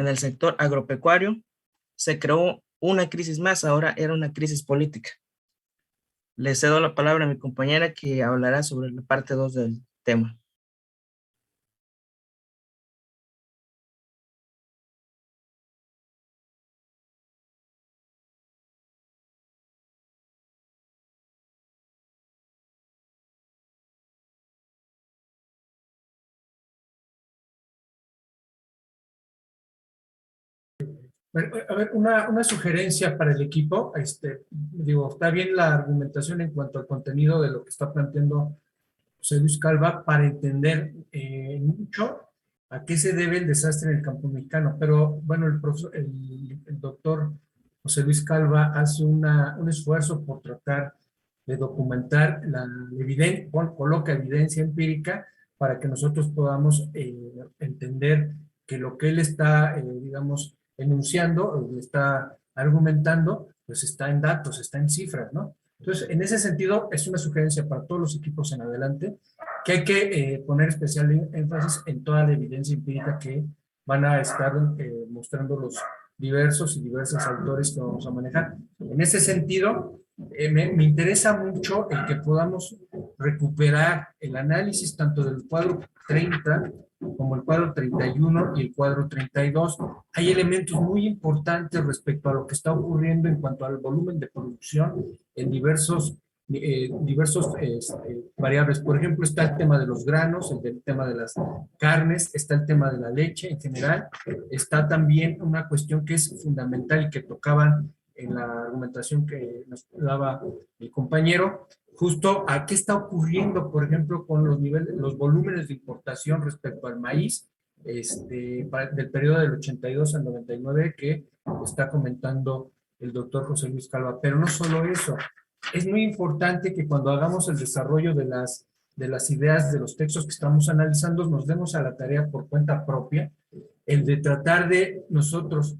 en el sector agropecuario, se creó una crisis más, ahora era una crisis política. Le cedo la palabra a mi compañera que hablará sobre la parte 2 del tema. Bueno, a ver, una sugerencia para el equipo, digo, está bien la argumentación en cuanto al contenido de lo que está planteando José Luis Calva para entender mucho a qué se debe el desastre en el campo mexicano, pero bueno, el doctor José Luis Calva hace un esfuerzo por tratar de documentar la evidencia, coloca evidencia empírica para que nosotros podamos entender que lo que él está, digamos, enunciando, está argumentando, pues está en datos, está en cifras, ¿no? Entonces, en ese sentido, es una sugerencia para todos los equipos en adelante, que hay que poner especial énfasis en toda la evidencia empírica que van a estar mostrando los diversos y diversos autores que vamos a manejar. En ese sentido, me interesa mucho el que podamos recuperar el análisis tanto del cuadro 30 como el cuadro 31 y el cuadro 32. Hay elementos muy importantes respecto a lo que está ocurriendo en cuanto al volumen de producción en diversos variables. Por ejemplo, está el tema de los granos, el tema de las carnes, está el tema de la leche en general, está también una cuestión que es fundamental y que tocaban en la argumentación que nos daba el compañero, justo a qué está ocurriendo, por ejemplo, con los volúmenes de importación respecto al maíz, del periodo del 82 al 99 que está comentando el doctor José Luis Calva. Pero no solo eso, es muy importante que cuando hagamos el desarrollo de las ideas de los textos que estamos analizando, nos demos a la tarea por cuenta propia, el de tratar de nosotros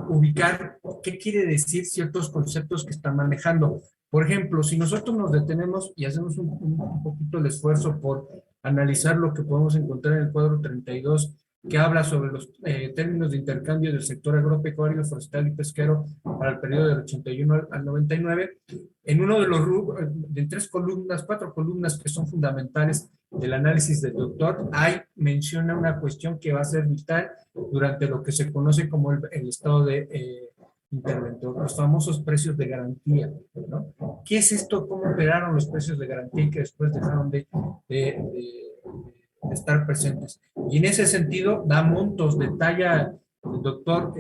ubicar qué quiere decir ciertos conceptos que están manejando. Por ejemplo, si nosotros nos detenemos y hacemos un poquito el esfuerzo por analizar lo que podemos encontrar en el cuadro 32, que habla sobre los términos de intercambio del sector agropecuario, forestal y pesquero para el periodo del 81 al 99, en uno de los de tres columnas, cuatro columnas que son fundamentales del análisis del doctor, menciona una cuestión que va a ser vital durante lo que se conoce como el estado de interventor, los famosos precios de garantía, ¿no? ¿Qué es esto? ¿Cómo operaron los precios de garantía y que después dejaron de estar presentes? Y en ese sentido, da montos, detalla el doctor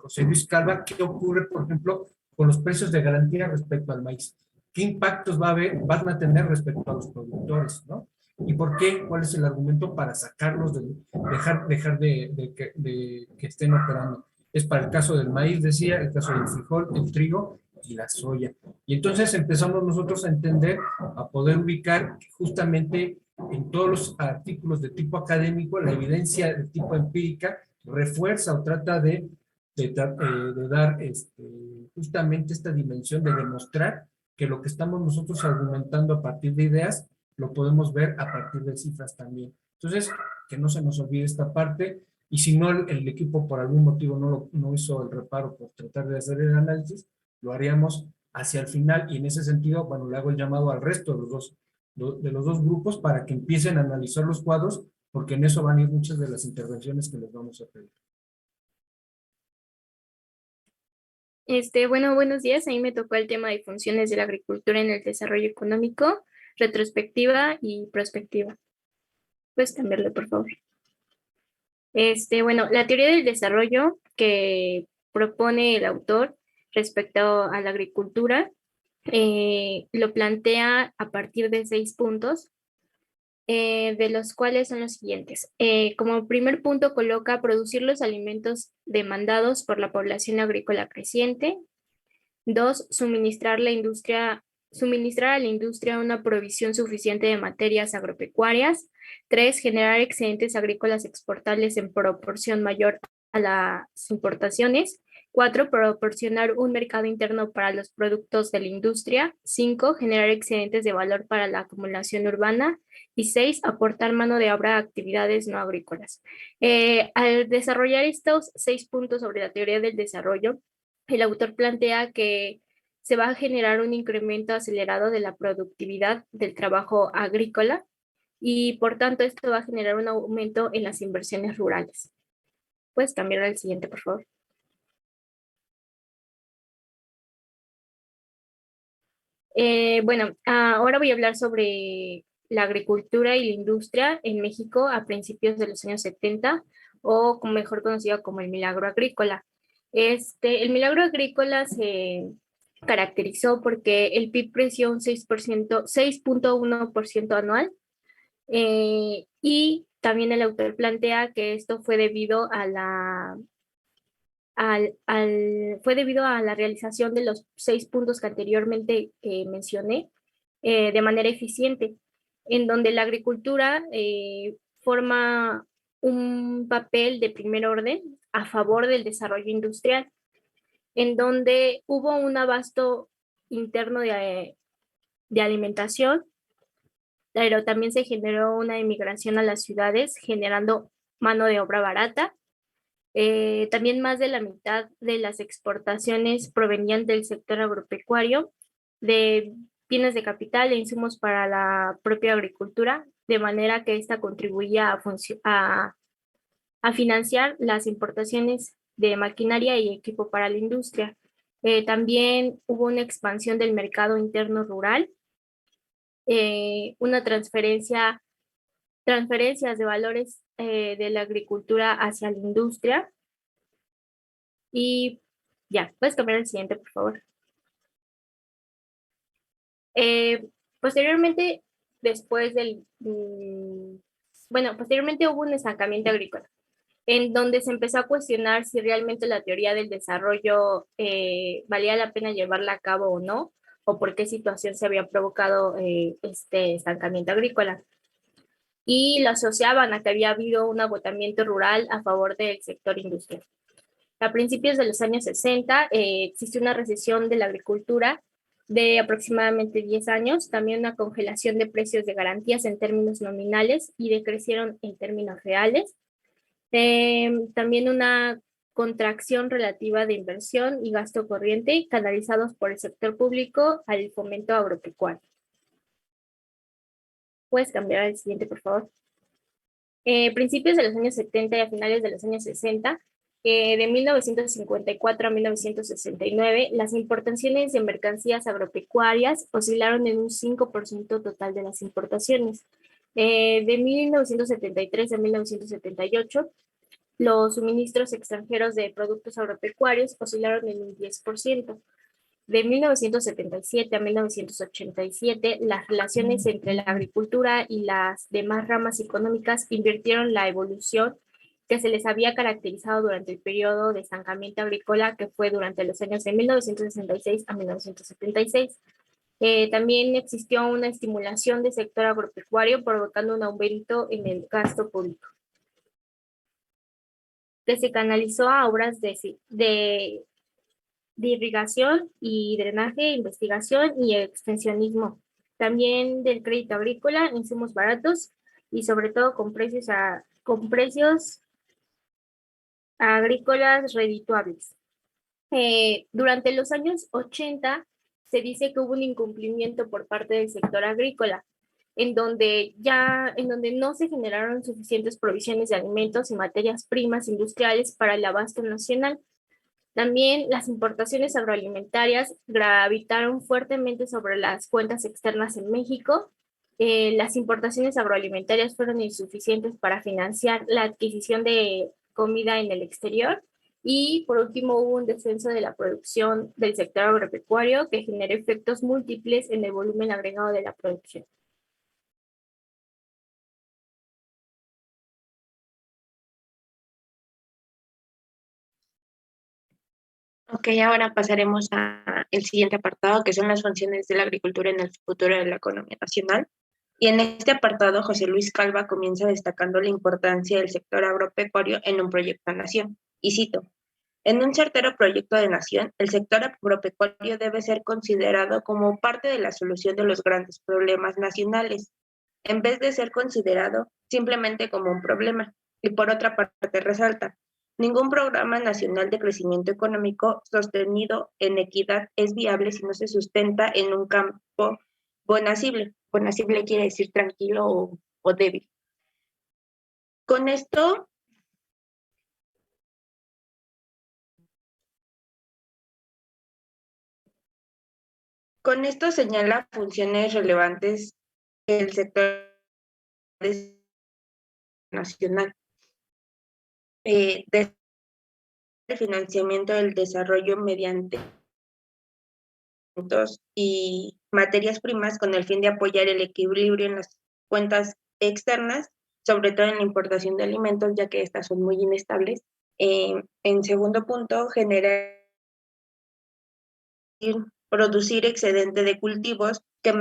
José Luis Calva qué ocurre, por ejemplo, con los precios de garantía respecto al maíz. ¿Qué impactos van a tener respecto a los productores, ¿no? ¿Y por qué? ¿Cuál es el argumento para sacarlos, dejar de que estén operando? Es para el caso del maíz, decía, el caso del frijol, el trigo y la soya. Y entonces empezamos nosotros a entender, a poder ubicar justamente en todos los artículos de tipo académico, la evidencia de tipo empírica refuerza o trata de dar justamente esta dimensión de demostrar que lo que estamos nosotros argumentando a partir de ideas lo podemos ver a partir de cifras también. Entonces, que no se nos olvide esta parte, y si no el equipo por algún motivo no hizo el reparo por tratar de hacer el análisis, lo haríamos hacia el final, y en ese sentido, bueno, le hago el llamado al resto de los dos grupos para que empiecen a analizar los cuadros, porque en eso van a ir muchas de las intervenciones que les vamos a pedir. Bueno, buenos días. A mí me tocó el tema de funciones de la agricultura en el desarrollo económico, retrospectiva y prospectiva. ¿Puedes cambiarle, por favor? Bueno, la teoría del desarrollo que propone el autor respecto a la agricultura lo plantea a partir de 6 puntos, de los cuales son los siguientes. Como primer punto coloca producir los alimentos demandados por la población agrícola creciente. 2, suministrar a la industria una provisión suficiente de materias agropecuarias. 3, generar excedentes agrícolas exportables en proporción mayor a las importaciones. 4, proporcionar un mercado interno para los productos de la industria. 5, generar excedentes de valor para la acumulación urbana. Y 6, aportar mano de obra a actividades no agrícolas. Al desarrollar estos 6 puntos sobre la teoría del desarrollo, el autor plantea que se va a generar un incremento acelerado de la productividad del trabajo agrícola y por tanto esto va a generar un aumento en las inversiones rurales. ¿Puedes cambiar al siguiente, por favor? Bueno, ahora voy a hablar sobre la agricultura y la industria en México a principios de los años 70, o mejor conocido como el milagro agrícola. El milagro agrícola se caracterizó porque el PIB creció un 6%, 6.1% anual, y también el autor plantea que esto fue debido a fue debido a la realización de los 6 puntos que anteriormente mencioné de manera eficiente, en donde la agricultura forma un papel de primer orden a favor del desarrollo industrial, en donde hubo un abasto interno de alimentación, pero también se generó una emigración a las ciudades, generando mano de obra barata. También más de la mitad de las exportaciones provenían del sector agropecuario, de bienes de capital e insumos para la propia agricultura, de manera que esta contribuía a financiar las importaciones de maquinaria y equipo para la industria. También hubo una expansión del mercado interno rural, una transferencias de valores de la agricultura hacia la industria. Y ya, puedes cambiar el siguiente, por favor. Posteriormente, posteriormente hubo un estancamiento agrícola, en donde se empezó a cuestionar si realmente la teoría del desarrollo valía la pena llevarla a cabo o no, o por qué situación se había provocado este estancamiento agrícola. Y lo asociaban a que había habido un agotamiento rural a favor del sector industrial. A principios de los años 60 existe una recesión de la agricultura de aproximadamente 10 años, también una congelación de precios de garantías en términos nominales y decrecieron en términos reales. También una contracción relativa de inversión y gasto corriente canalizados por el sector público al fomento agropecuario. ¿Puedes cambiar al siguiente, por favor? Principios de los años 70 y a finales de los años 60, de 1954 a 1969, las importaciones de mercancías agropecuarias oscilaron en un 5% total de las importaciones. De 1973 a 1978, los suministros extranjeros de productos agropecuarios oscilaron en un 10%. De 1977 a 1987, las relaciones entre la agricultura y las demás ramas económicas invirtieron la evolución que se les había caracterizado durante el periodo de estancamiento agrícola que fue durante los años de 1966 a 1976. También existió una estimulación del sector agropecuario provocando un aumento en el gasto público, que se canalizó a obras de irrigación y drenaje, investigación y extensionismo. También del crédito agrícola, insumos baratos y sobre todo con precios agrícolas redituables. Durante los años 80 se dice que hubo un incumplimiento por parte del sector agrícola, en donde no se generaron suficientes provisiones de alimentos y materias primas industriales para el abasto nacional. También las importaciones agroalimentarias gravitaron fuertemente sobre las cuentas externas en México. Las importaciones agroalimentarias fueron insuficientes para financiar la adquisición de comida en el exterior. Y por último hubo un descenso de la producción del sector agropecuario que generó efectos múltiples en el volumen agregado de la producción. Ok, ahora pasaremos al siguiente apartado, que son las funciones de la agricultura en el futuro de la economía nacional. Y en este apartado, José Luis Calva comienza destacando la importancia del sector agropecuario en un proyecto nación. Y cito, En un certero proyecto de nación, el sector agropecuario debe ser considerado como parte de la solución de los grandes problemas nacionales, en vez de ser considerado simplemente como un problema. Y por otra parte, resalta, ningún programa nacional de crecimiento económico sostenido en equidad es viable si no se sustenta en un campo bonacible. Bonacible quiere decir tranquilo o débil. Con esto señala funciones relevantes del sector nacional, de el financiamiento del desarrollo mediante y materias primas con el fin de apoyar el equilibrio en las cuentas externas, sobre todo en la importación de alimentos, ya que estas son muy inestables. En segundo punto, producir excedente de cultivos que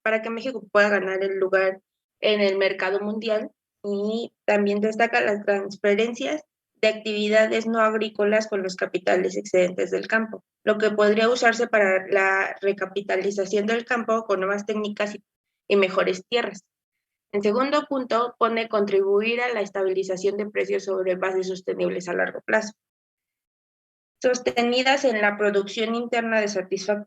para que México pueda ganar el lugar en el mercado mundial, y también destaca las transferencias de actividades no agrícolas con los capitales excedentes del campo, lo que podría usarse para la recapitalización del campo con nuevas técnicas y mejores tierras. En segundo punto, pone contribuir a la estabilización de precios sobre bases sostenibles a largo plazo, sostenidas en la producción interna de satisfacción,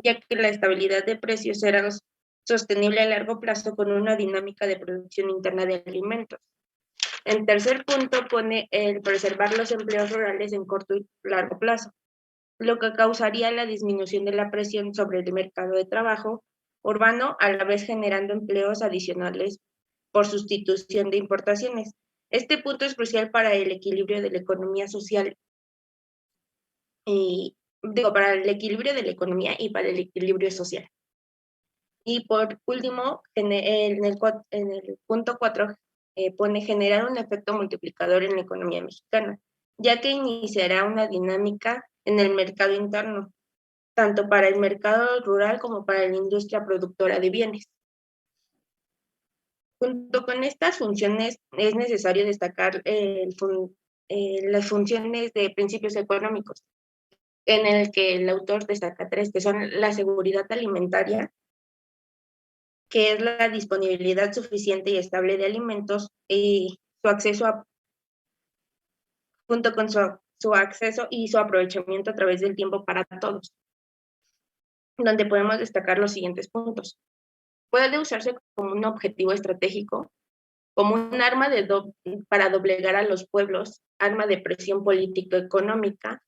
ya que la estabilidad de precios será sostenible a largo plazo con una dinámica de producción interna de alimentos. En tercer punto, pone el preservar los empleos rurales en corto y largo plazo, lo que causaría la disminución de la presión sobre el mercado de trabajo urbano, a la vez generando empleos adicionales por sustitución de importaciones. Este punto es crucial para el equilibrio de la economía social para el equilibrio de la economía y para el equilibrio social. Y por último, en el punto 4, pone generar un efecto multiplicador en la economía mexicana, ya que iniciará una dinámica en el mercado interno, tanto para el mercado rural como para la industria productora de bienes. Junto con estas funciones, es necesario destacar las funciones de principios económicos, en el que el autor destaca 3, que son la seguridad alimentaria, que es la disponibilidad suficiente y estable de alimentos y su acceso junto con su acceso y su aprovechamiento a través del tiempo para todos, donde podemos destacar los siguientes puntos. Puede usarse como un objetivo estratégico, como un arma para doblegar a los pueblos, arma de presión político-económica.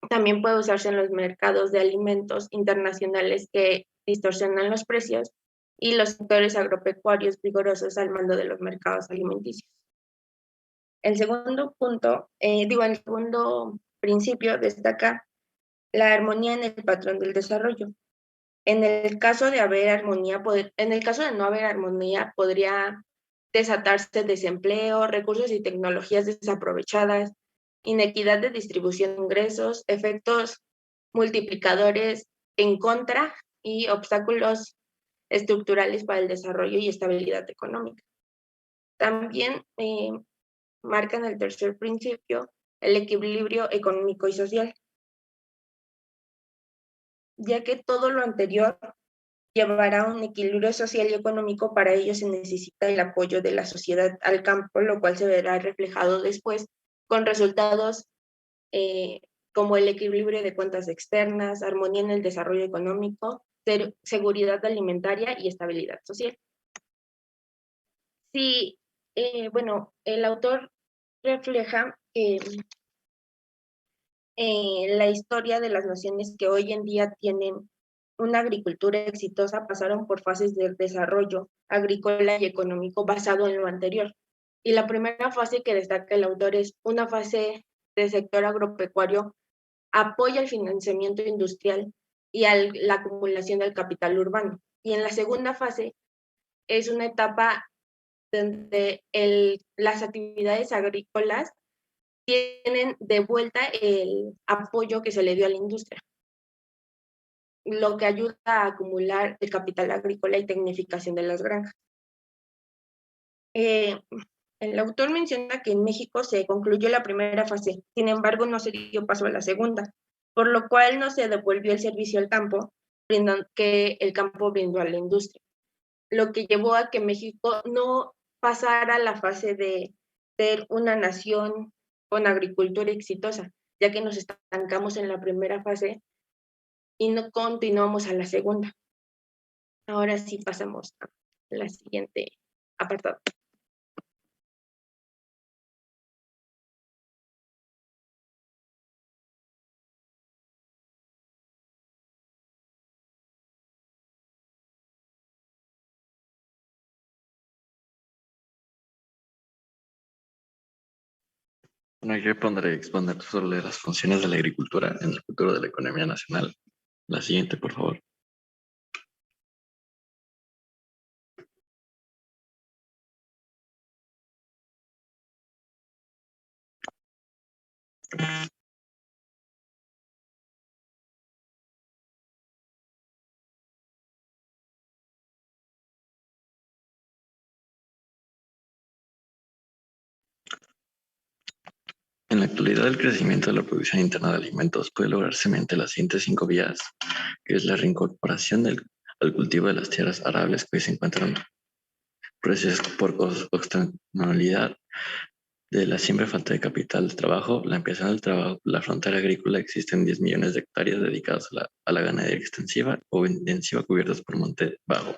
También puede usarse en los mercados de alimentos internacionales que distorsionan los precios y los sectores agropecuarios vigorosos al mando de los mercados alimenticios. El segundo punto, el segundo principio destaca la armonía en el patrón del desarrollo. En el caso de no haber armonía, podría desatarse desempleo, recursos y tecnologías desaprovechadas, inequidad de distribución de ingresos, efectos multiplicadores en contra y obstáculos estructurales para el desarrollo y estabilidad económica. También marcan el tercer principio, el equilibrio económico y social, ya que todo lo anterior llevará a un equilibrio social y económico. Para ello se necesita el apoyo de la sociedad al campo, lo cual se verá reflejado después con resultados como el equilibrio de cuentas externas, armonía en el desarrollo económico, seguridad alimentaria y estabilidad social. Sí, el autor refleja la historia de las naciones que hoy en día tienen una agricultura exitosa pasaron por fases de desarrollo agrícola y económico basado en lo anterior. Y la primera fase que destaca el autor es una fase del sector agropecuario, apoya el financiamiento industrial y la acumulación del capital urbano. Y en la segunda fase es una etapa donde las actividades agrícolas tienen de vuelta el apoyo que se le dio a la industria, lo que ayuda a acumular el capital agrícola y tecnificación de las granjas. El autor menciona que en México se concluyó la primera fase, sin embargo no se dio paso a la segunda, por lo cual no se devolvió el servicio al campo que el campo brindó a la industria, lo que llevó a que México no pasara a la fase de ser una nación con agricultura exitosa, ya que nos estancamos en la primera fase y no continuamos a la segunda. Ahora sí pasamos a la siguiente apartado. Bueno, yo pondré exponer sobre las funciones de la agricultura en el futuro de la economía nacional. La siguiente, por favor. En la actualidad, el crecimiento de la producción interna de alimentos puede lograrse mediante las siguientes 5 vías, que es la reincorporación al cultivo de las tierras arables que hoy se encuentran procesos por externalidad de la siempre falta de capital de trabajo, la ampliación del trabajo, la frontera agrícola existen 10 millones de hectáreas dedicadas a la ganadería extensiva o intensiva cubiertas por monte bajo,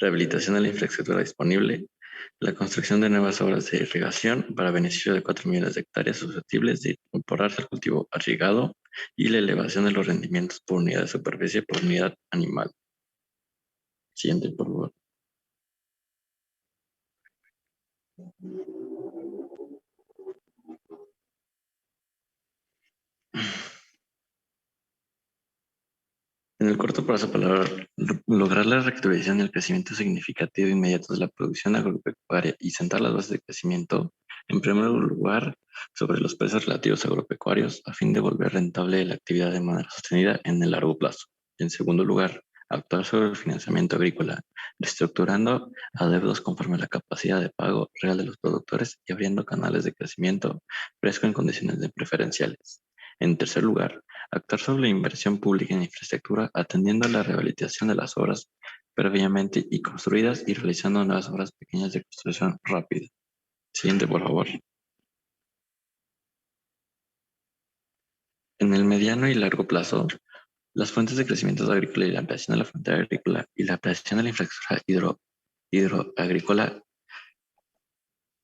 rehabilitación de la infraestructura disponible, la construcción de nuevas obras de irrigación para beneficio de 4 millones de hectáreas susceptibles de incorporarse al cultivo irrigado y la elevación de los rendimientos por unidad de superficie por unidad animal. Siguiente, por favor. En el corto plazo, para lograr la reactivación y el crecimiento significativo e inmediato de la producción agropecuaria y sentar las bases de crecimiento, en primer lugar, sobre los precios relativos agropecuarios, a fin de volver rentable la actividad de manera sostenida en el largo plazo. Y en segundo lugar, actuar sobre el financiamiento agrícola, reestructurando adeudos conforme a la capacidad de pago real de los productores y abriendo canales de crecimiento fresco en condiciones de preferenciales. En tercer lugar, actuar sobre la inversión pública en infraestructura atendiendo a la rehabilitación de las obras previamente y construidas y realizando nuevas obras pequeñas de construcción rápida. Siguiente, por favor. En el mediano y largo plazo, las fuentes de crecimiento agrícola y la ampliación de la frontera agrícola y la ampliación de la infraestructura hidroagrícola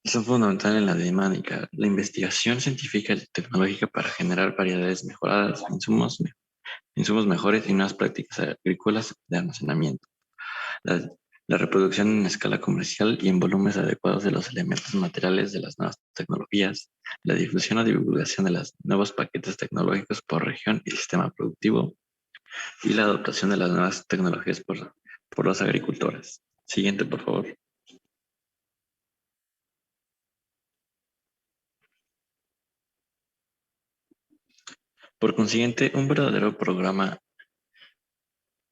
son fundamentales en la dinámica, la investigación científica y tecnológica para generar variedades mejoradas, insumos mejores y nuevas prácticas agrícolas de almacenamiento. La, la reproducción en escala comercial y en volúmenes adecuados de los elementos materiales de las nuevas tecnologías, la difusión o divulgación de los nuevos paquetes tecnológicos por región y sistema productivo, y la adoptación de las nuevas tecnologías por los agricultores. Siguiente, por favor. Por consiguiente, un verdadero programa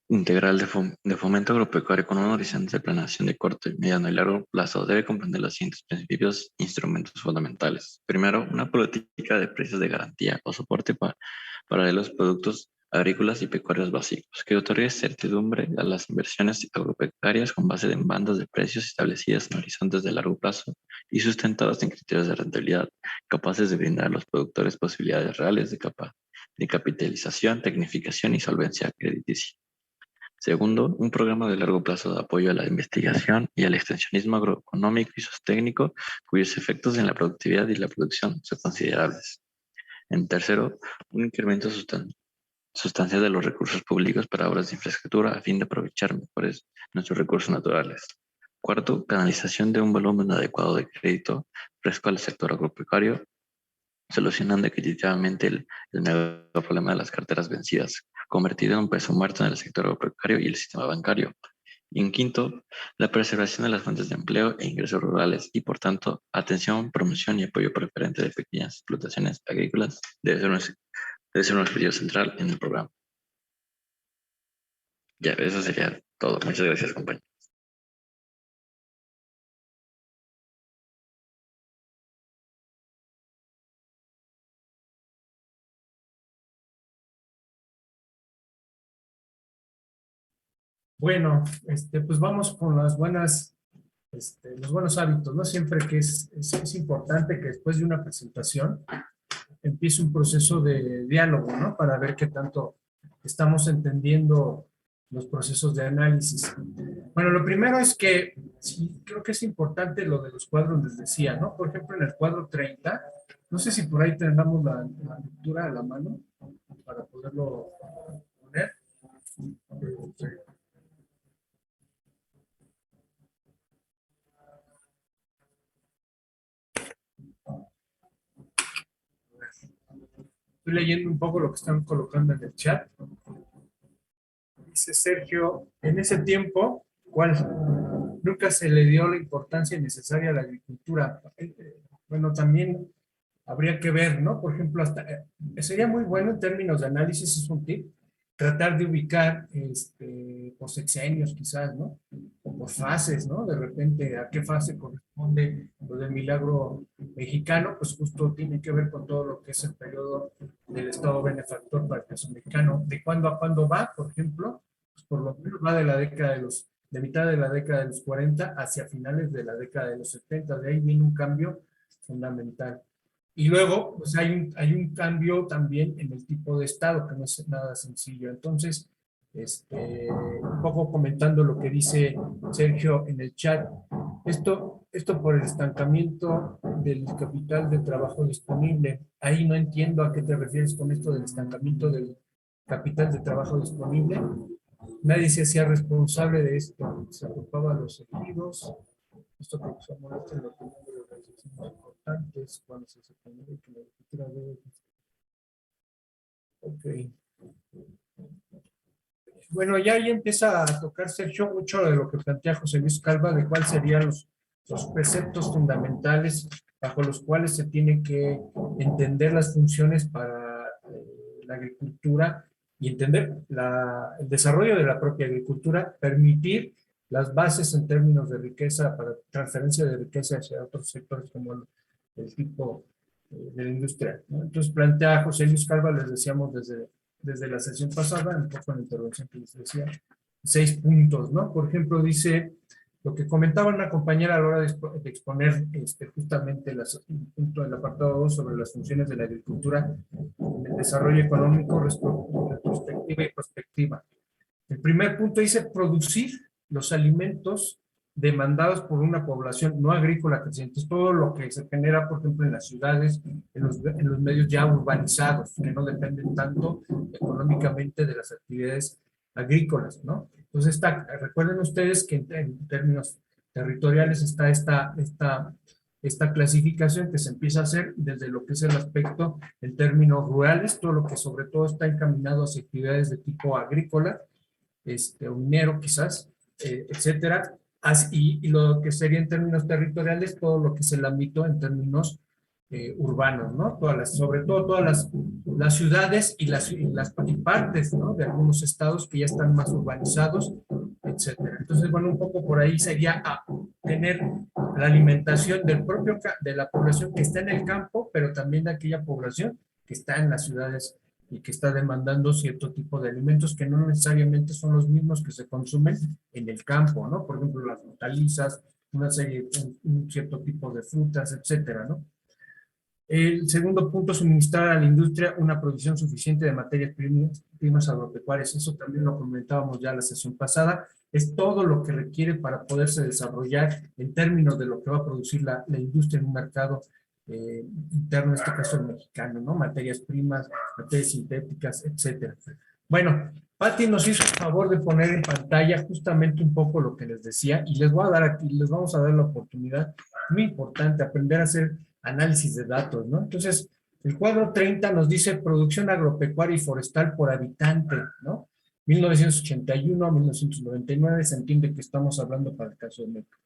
integral de fomento agropecuario con un horizonte de planeación de corto, mediano y largo plazo debe comprender los siguientes principios e instrumentos fundamentales. Primero, una política de precios de garantía o soporte para los productos agrícolas y pecuarios básicos, que otorgue certidumbre a las inversiones agropecuarias con base en bandas de precios establecidas en horizontes de largo plazo y sustentadas en criterios de rentabilidad, capaces de brindar a los productores posibilidades reales de capitalización, tecnificación y solvencia crediticia. Segundo, un programa de largo plazo de apoyo a la investigación y al extensionismo agroeconómico y sostécnico, cuyos efectos en la productividad y la producción son considerables. En tercero, un incremento sustancial de los recursos públicos para obras de infraestructura a fin de aprovechar mejores nuestros recursos naturales. Cuarto, canalización de un volumen adecuado de crédito fresco al sector agropecuario, solucionando equitativamente el mega problema de las carteras vencidas, convertido en un peso muerto en el sector agropecuario y el sistema bancario. Y en quinto, la preservación de las fuentes de empleo e ingresos rurales y, por tanto, atención, promoción y apoyo preferente de pequeñas explotaciones agrícolas debe ser un objetivo central en el programa. Ya, eso sería todo. Muchas gracias, compañero. Bueno, pues vamos con las buenas, los buenos hábitos, ¿no? Siempre que es importante que después de una presentación empiece un proceso de diálogo, ¿no? Para ver qué tanto estamos entendiendo los procesos de análisis. Bueno, lo primero es que sí, creo que es importante lo de los cuadros, les decía, ¿no? Por ejemplo, en el cuadro 30, no sé si por ahí tengamos la lectura a la mano para poderlo poner. Estoy leyendo un poco lo que están colocando en el chat. Dice Sergio, en ese tiempo, nunca se le dio la importancia necesaria a la agricultura. Bueno, también habría que ver, ¿no? Por ejemplo, sería muy bueno en términos de análisis, es un tip, tratar de ubicar por sexenios quizás, ¿no? O por fases, ¿no? De repente, ¿a qué fase corresponde lo del milagro mexicano? Pues justo tiene que ver con todo lo que es el periodo del Estado benefactor para el caso mexicano. ¿De cuándo a cuándo va, por ejemplo? Pues por lo menos va de la década de mitad de la década de los 40 hacia finales de la década de los 70. De ahí viene un cambio fundamental. Y luego, pues hay un cambio también en el tipo de estado, que no es nada sencillo. Entonces, un poco comentando lo que dice Sergio en el chat, esto por el estancamiento del capital de trabajo disponible. Ahí no entiendo a qué te refieres con esto del estancamiento del capital de trabajo disponible. Nadie se hacía responsable de esto. Se ocupaba los ejidos. Esto que se molesta en la opinión de los organizaciones importantes cuando se supone que la agricultura debe... Ok. Bueno, ya ahí empieza a tocar Sergio mucho de lo que plantea José Luis Calva, de cuáles serían los preceptos fundamentales bajo los cuales se tienen que entender las funciones para la agricultura y entender el desarrollo de la propia agricultura, permitir las bases en términos de riqueza, para transferencia de riqueza hacia otros sectores como el tipo de la industria, ¿no? Entonces plantea José Luis Calva, les decíamos desde la sesión pasada, un poco en la intervención que les decía, 6 puntos, ¿no? Por ejemplo, dice lo que comentaba una compañera a la hora de exponer justamente el punto del apartado 2 sobre las funciones de la agricultura en el desarrollo económico, retrospectiva y prospectiva. El primer punto dice producir los alimentos demandados por una población no agrícola creciente. Es todo lo que se genera, por ejemplo, en las ciudades, en los medios ya urbanizados, que no dependen tanto económicamente de las actividades agrícolas, ¿no? Entonces, recuerden ustedes que en términos territoriales está esta clasificación que se empieza a hacer desde lo que es el aspecto en términos rurales, todo lo que sobre todo está encaminado hacia actividades de tipo agrícola, o minero quizás, etcétera, y lo que sería en términos territoriales, todo lo que es el ámbito en términos urbanos, ¿no? Sobre todo todas las ciudades y las partes, ¿no? De algunos estados que ya están más urbanizados, etcétera. Entonces, bueno, un poco por ahí sería tener la alimentación de la población que está en el campo, pero también de aquella población que está en las ciudades y que está demandando cierto tipo de alimentos que no necesariamente son los mismos que se consumen en el campo, ¿no? Por ejemplo, las hortalizas, un cierto tipo de frutas, etcétera, ¿no? El segundo punto, suministrar a la industria una producción suficiente de materias primas agropecuarias. Eso también lo comentábamos ya la sesión pasada. Es todo lo que requiere para poderse desarrollar en términos de lo que va a producir la industria en un mercado interno, en este caso el mexicano, ¿no? Materias primas, materias sintéticas, etcétera. Bueno, Pati nos hizo el favor de poner en pantalla justamente un poco lo que les decía y les vamos a dar la oportunidad, muy importante, aprender a hacer análisis de datos, ¿no? Entonces, el cuadro 30 nos dice producción agropecuaria y forestal por habitante, ¿no? 1981 a 1999, se entiende que estamos hablando para el caso de México.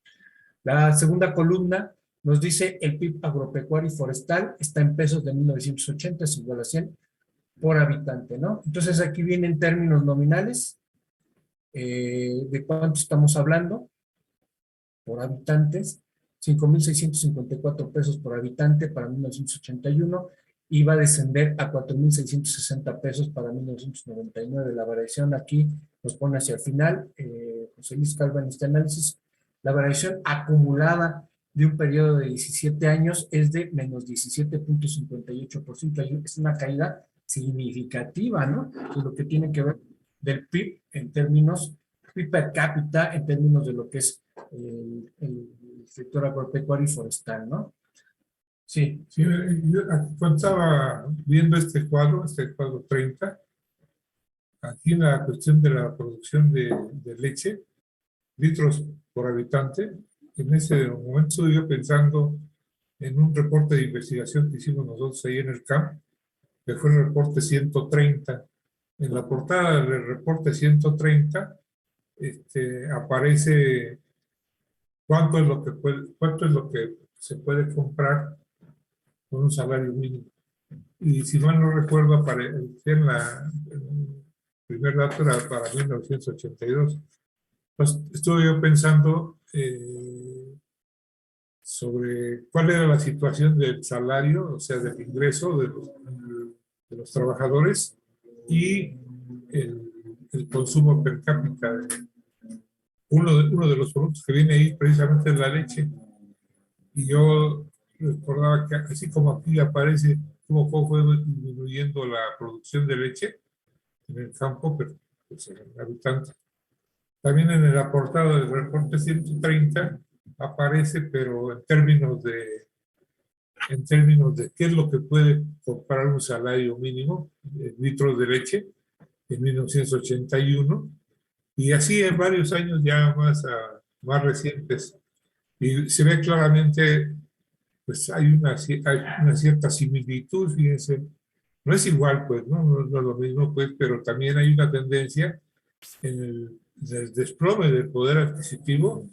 La segunda columna nos dice el PIB agropecuario y forestal está en pesos de 1980, es igual a 100 por habitante, ¿no? Entonces aquí vienen términos nominales, de cuánto estamos hablando por habitantes, 5,654 pesos por habitante para 1981, y va a descender a 4,660 pesos para 1999. La variación aquí nos pone hacia el final, José Luis Calva en este análisis, la variación acumulada de un periodo de 17 años es de menos 17.58%. Es una caída significativa, ¿no? De lo que tiene que ver del PIB en términos, PIB per cápita en términos de lo que es el sector agropecuario y forestal, ¿no? Sí. Sí, yo cuando estaba viendo este cuadro 30, aquí en la cuestión de la producción de leche, litros por habitante, en ese momento estuve yo pensando en un reporte de investigación que hicimos nosotros ahí en el CAMP, que fue el reporte 130. En la portada del reporte 130 aparece cuánto es lo que se puede comprar con un salario mínimo. Y si mal no recuerdo, el primer dato era para 1982. Pues estuve yo pensando sobre cuál era la situación del salario, o sea, del ingreso de los trabajadores y el consumo per cápita. Uno de los productos que viene ahí precisamente es la leche. Y yo recordaba que así como aquí aparece cómo fue disminuyendo la producción de leche en el campo, pero pues, en el habitante. También en la portada del reporte 130 aparece, pero en términos de qué es lo que puede comprar un salario mínimo, litros de leche, en 1981, y así en varios años ya más recientes. Y se ve claramente, pues hay una cierta similitud, fíjense. No es igual, pues, no es lo mismo, pues, pero también hay una tendencia en el desplome del poder adquisitivo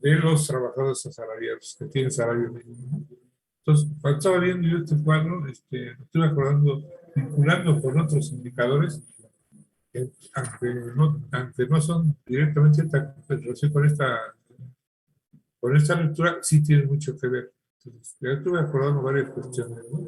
de los trabajadores asalariados que tienen salario mínimo. Entonces, cuando estaba viendo yo este cuadro, me estuve acordando, vinculando con otros indicadores, que aunque no son directamente en relación con esta lectura, sí tienen mucho que ver. Entonces, ya estuve acordando varias cuestiones, ¿no?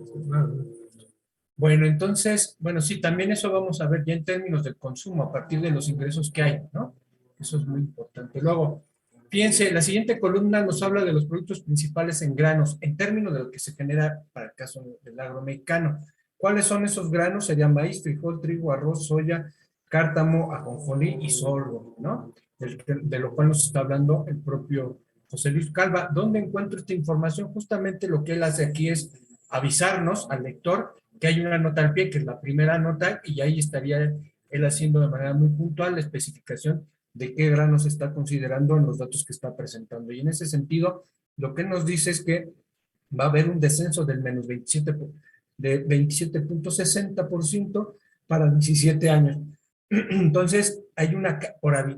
Bueno, entonces, sí, también eso vamos a ver ya en términos del consumo, a partir de los ingresos que hay, ¿no? Eso es muy importante. Luego, fíjense, la siguiente columna nos habla de los productos principales en granos, en términos de lo que se genera para el caso del agro mexicano. ¿Cuáles son esos granos? Serían maíz, frijol, trigo, arroz, soya, cártamo, ajonjolí y sorgo, ¿no? De lo cual nos está hablando el propio José Luis Calva. ¿Dónde encuentro esta información? Justamente lo que él hace aquí es avisarnos al lector que hay una nota al pie, que es la primera nota, y ahí estaría él haciendo de manera muy puntual la especificación de qué granos está considerando en los datos que está presentando. Y en ese sentido, lo que nos dice es que va a haber un descenso del menos 27.60% para 17 años. Entonces, hay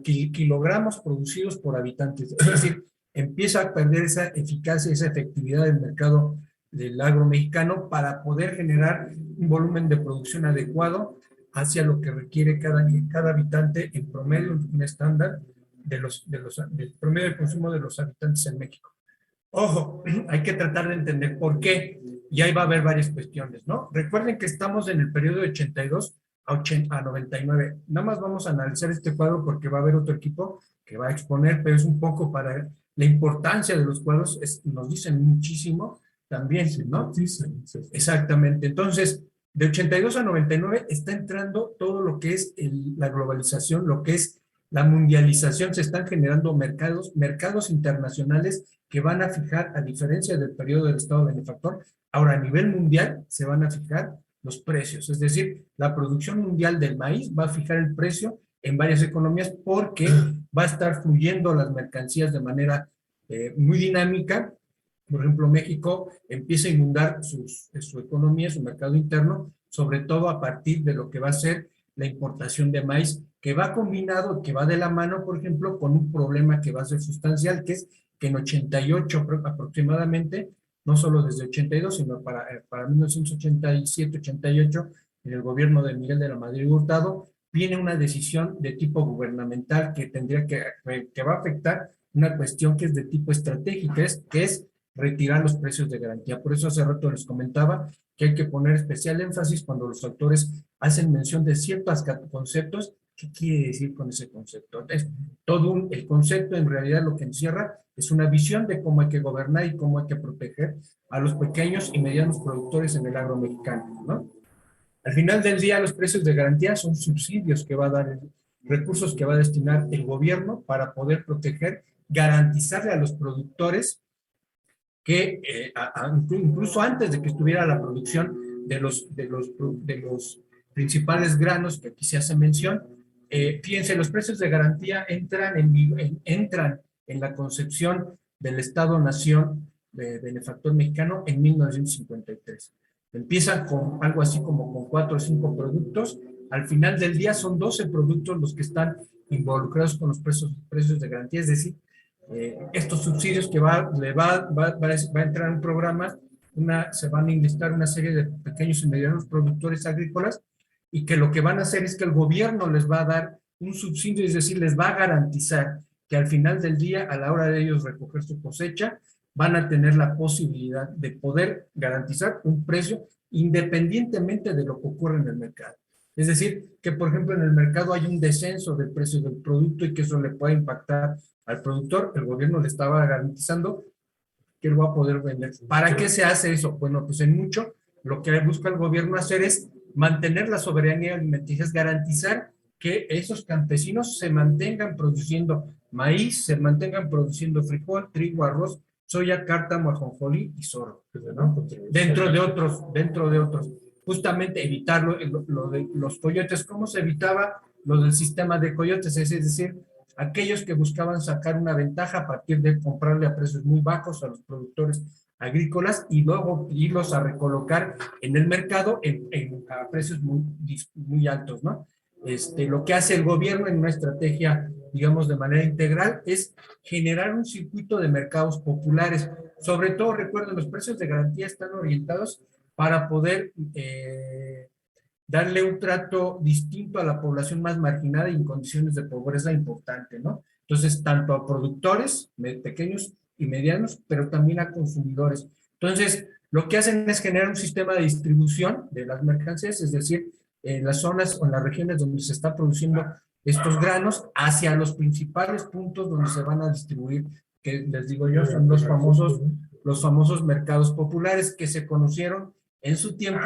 kilogramos producidos por habitantes, es decir, empieza a perder esa eficacia, esa efectividad del mercado del agro mexicano para poder generar un volumen de producción adecuado hacia lo que requiere cada habitante en promedio, un estándar del promedio de consumo de los habitantes en México. Ojo, hay que tratar de entender por qué, y ahí va a haber varias cuestiones, ¿no? Recuerden que estamos en el periodo de 82 a 99. Nada más vamos a analizar este cuadro porque va a haber otro equipo que va a exponer, pero es un poco para la importancia de los cuadros, nos dicen muchísimo también, ¿no? Sí. Exactamente. Entonces, de 82 a 99 está entrando todo lo que es la globalización, lo que es la mundialización. Se están generando mercados internacionales que van a fijar, a diferencia del periodo del Estado benefactor, ahora a nivel mundial se van a fijar los precios. Es decir, la producción mundial del maíz va a fijar el precio en varias economías porque va a estar fluyendo las mercancías de manera muy dinámica. Por ejemplo, México empieza a inundar su economía, su mercado interno, sobre todo a partir de lo que va a ser la importación de maíz, que va combinado, que va de la mano, por ejemplo, con un problema que va a ser sustancial, que es que en 88 aproximadamente, no solo desde 82, sino para 1987-88, en el gobierno de Miguel de la Madrid Hurtado, viene una decisión de tipo gubernamental que va a afectar una cuestión que es de tipo estratégica, que es retirar los precios de garantía. Por eso hace rato les comentaba que hay que poner especial énfasis cuando los autores hacen mención de ciertos conceptos ¿Qué quiere decir con ese concepto? Entonces, el concepto en realidad lo que encierra es una visión de cómo hay que gobernar y cómo hay que proteger a los pequeños y medianos productores en el agro mexicano, ¿no? Al final del día, los precios de garantía son subsidios que va a dar, recursos que va a destinar el gobierno para poder proteger, garantizarle a los productores que incluso antes de que estuviera la producción de los principales granos que aquí se hace mención, fíjense, los precios de garantía entran en la concepción del Estado-Nación de benefactor mexicano en 1953. Empiezan con algo así como con 4 o 5 productos. Al final del día son 12 productos los que están involucrados con los precios de garantía, es decir, estos subsidios que va a entrar en un programa, se van a enlistar una serie de pequeños y medianos productores agrícolas y que lo que van a hacer es que el gobierno les va a dar un subsidio, es decir, les va a garantizar que al final del día, a la hora de ellos recoger su cosecha, van a tener la posibilidad de poder garantizar un precio independientemente de lo que ocurre en el mercado. Es decir, que por ejemplo en el mercado hay un descenso del precio del producto y que eso le puede impactar al productor, el gobierno le estaba garantizando que él va a poder vender. ¿Para qué se hace eso? Bueno, pues en mucho lo que busca el gobierno hacer es mantener la soberanía alimenticia, es garantizar que esos campesinos se mantengan produciendo maíz, se mantengan produciendo frijol, trigo, arroz, soya, cártamo, ajonjolí y sorgo, ¿no? Dentro de otros. Justamente evitar lo de los coyotes. ¿Cómo se evitaba lo del sistema de coyotes? Es decir, aquellos que buscaban sacar una ventaja a partir de comprarle a precios muy bajos a los productores agrícolas y luego irlos a recolocar en el mercado a precios muy altos, ¿no? Lo que hace el gobierno en una estrategia, digamos, de manera integral es generar un circuito de mercados populares. Sobre todo, recuerden, los precios de garantía están orientados para poder darle un trato distinto a la población más marginada y en condiciones de pobreza importante, ¿no? Entonces, tanto a productores pequeños y medianos, pero también a consumidores. Entonces, lo que hacen es generar un sistema de distribución de las mercancías, es decir, en las zonas o en las regiones donde se está produciendo estos granos hacia los principales puntos donde se van a distribuir, que les digo yo, son los famosos mercados populares que se conocieron en su tiempo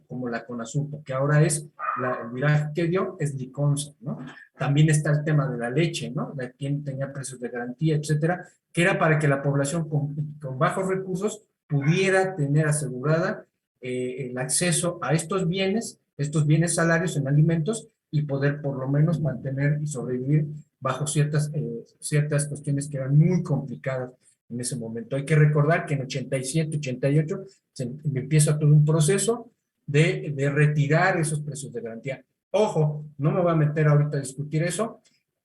como la Conasupo, que ahora el viraje que dio es Liconza, ¿no? También está el tema de la leche, ¿no? De quien tenía precios de garantía, etcétera, que era para que la población con bajos recursos pudiera tener asegurada el acceso a estos bienes salarios en alimentos y poder por lo menos mantener y sobrevivir bajo ciertas cuestiones que eran muy complicadas en ese momento. Hay que recordar que en 87, 88 se empieza todo un proceso de retirar esos precios de garantía. Ojo, no me voy a meter ahorita a discutir eso.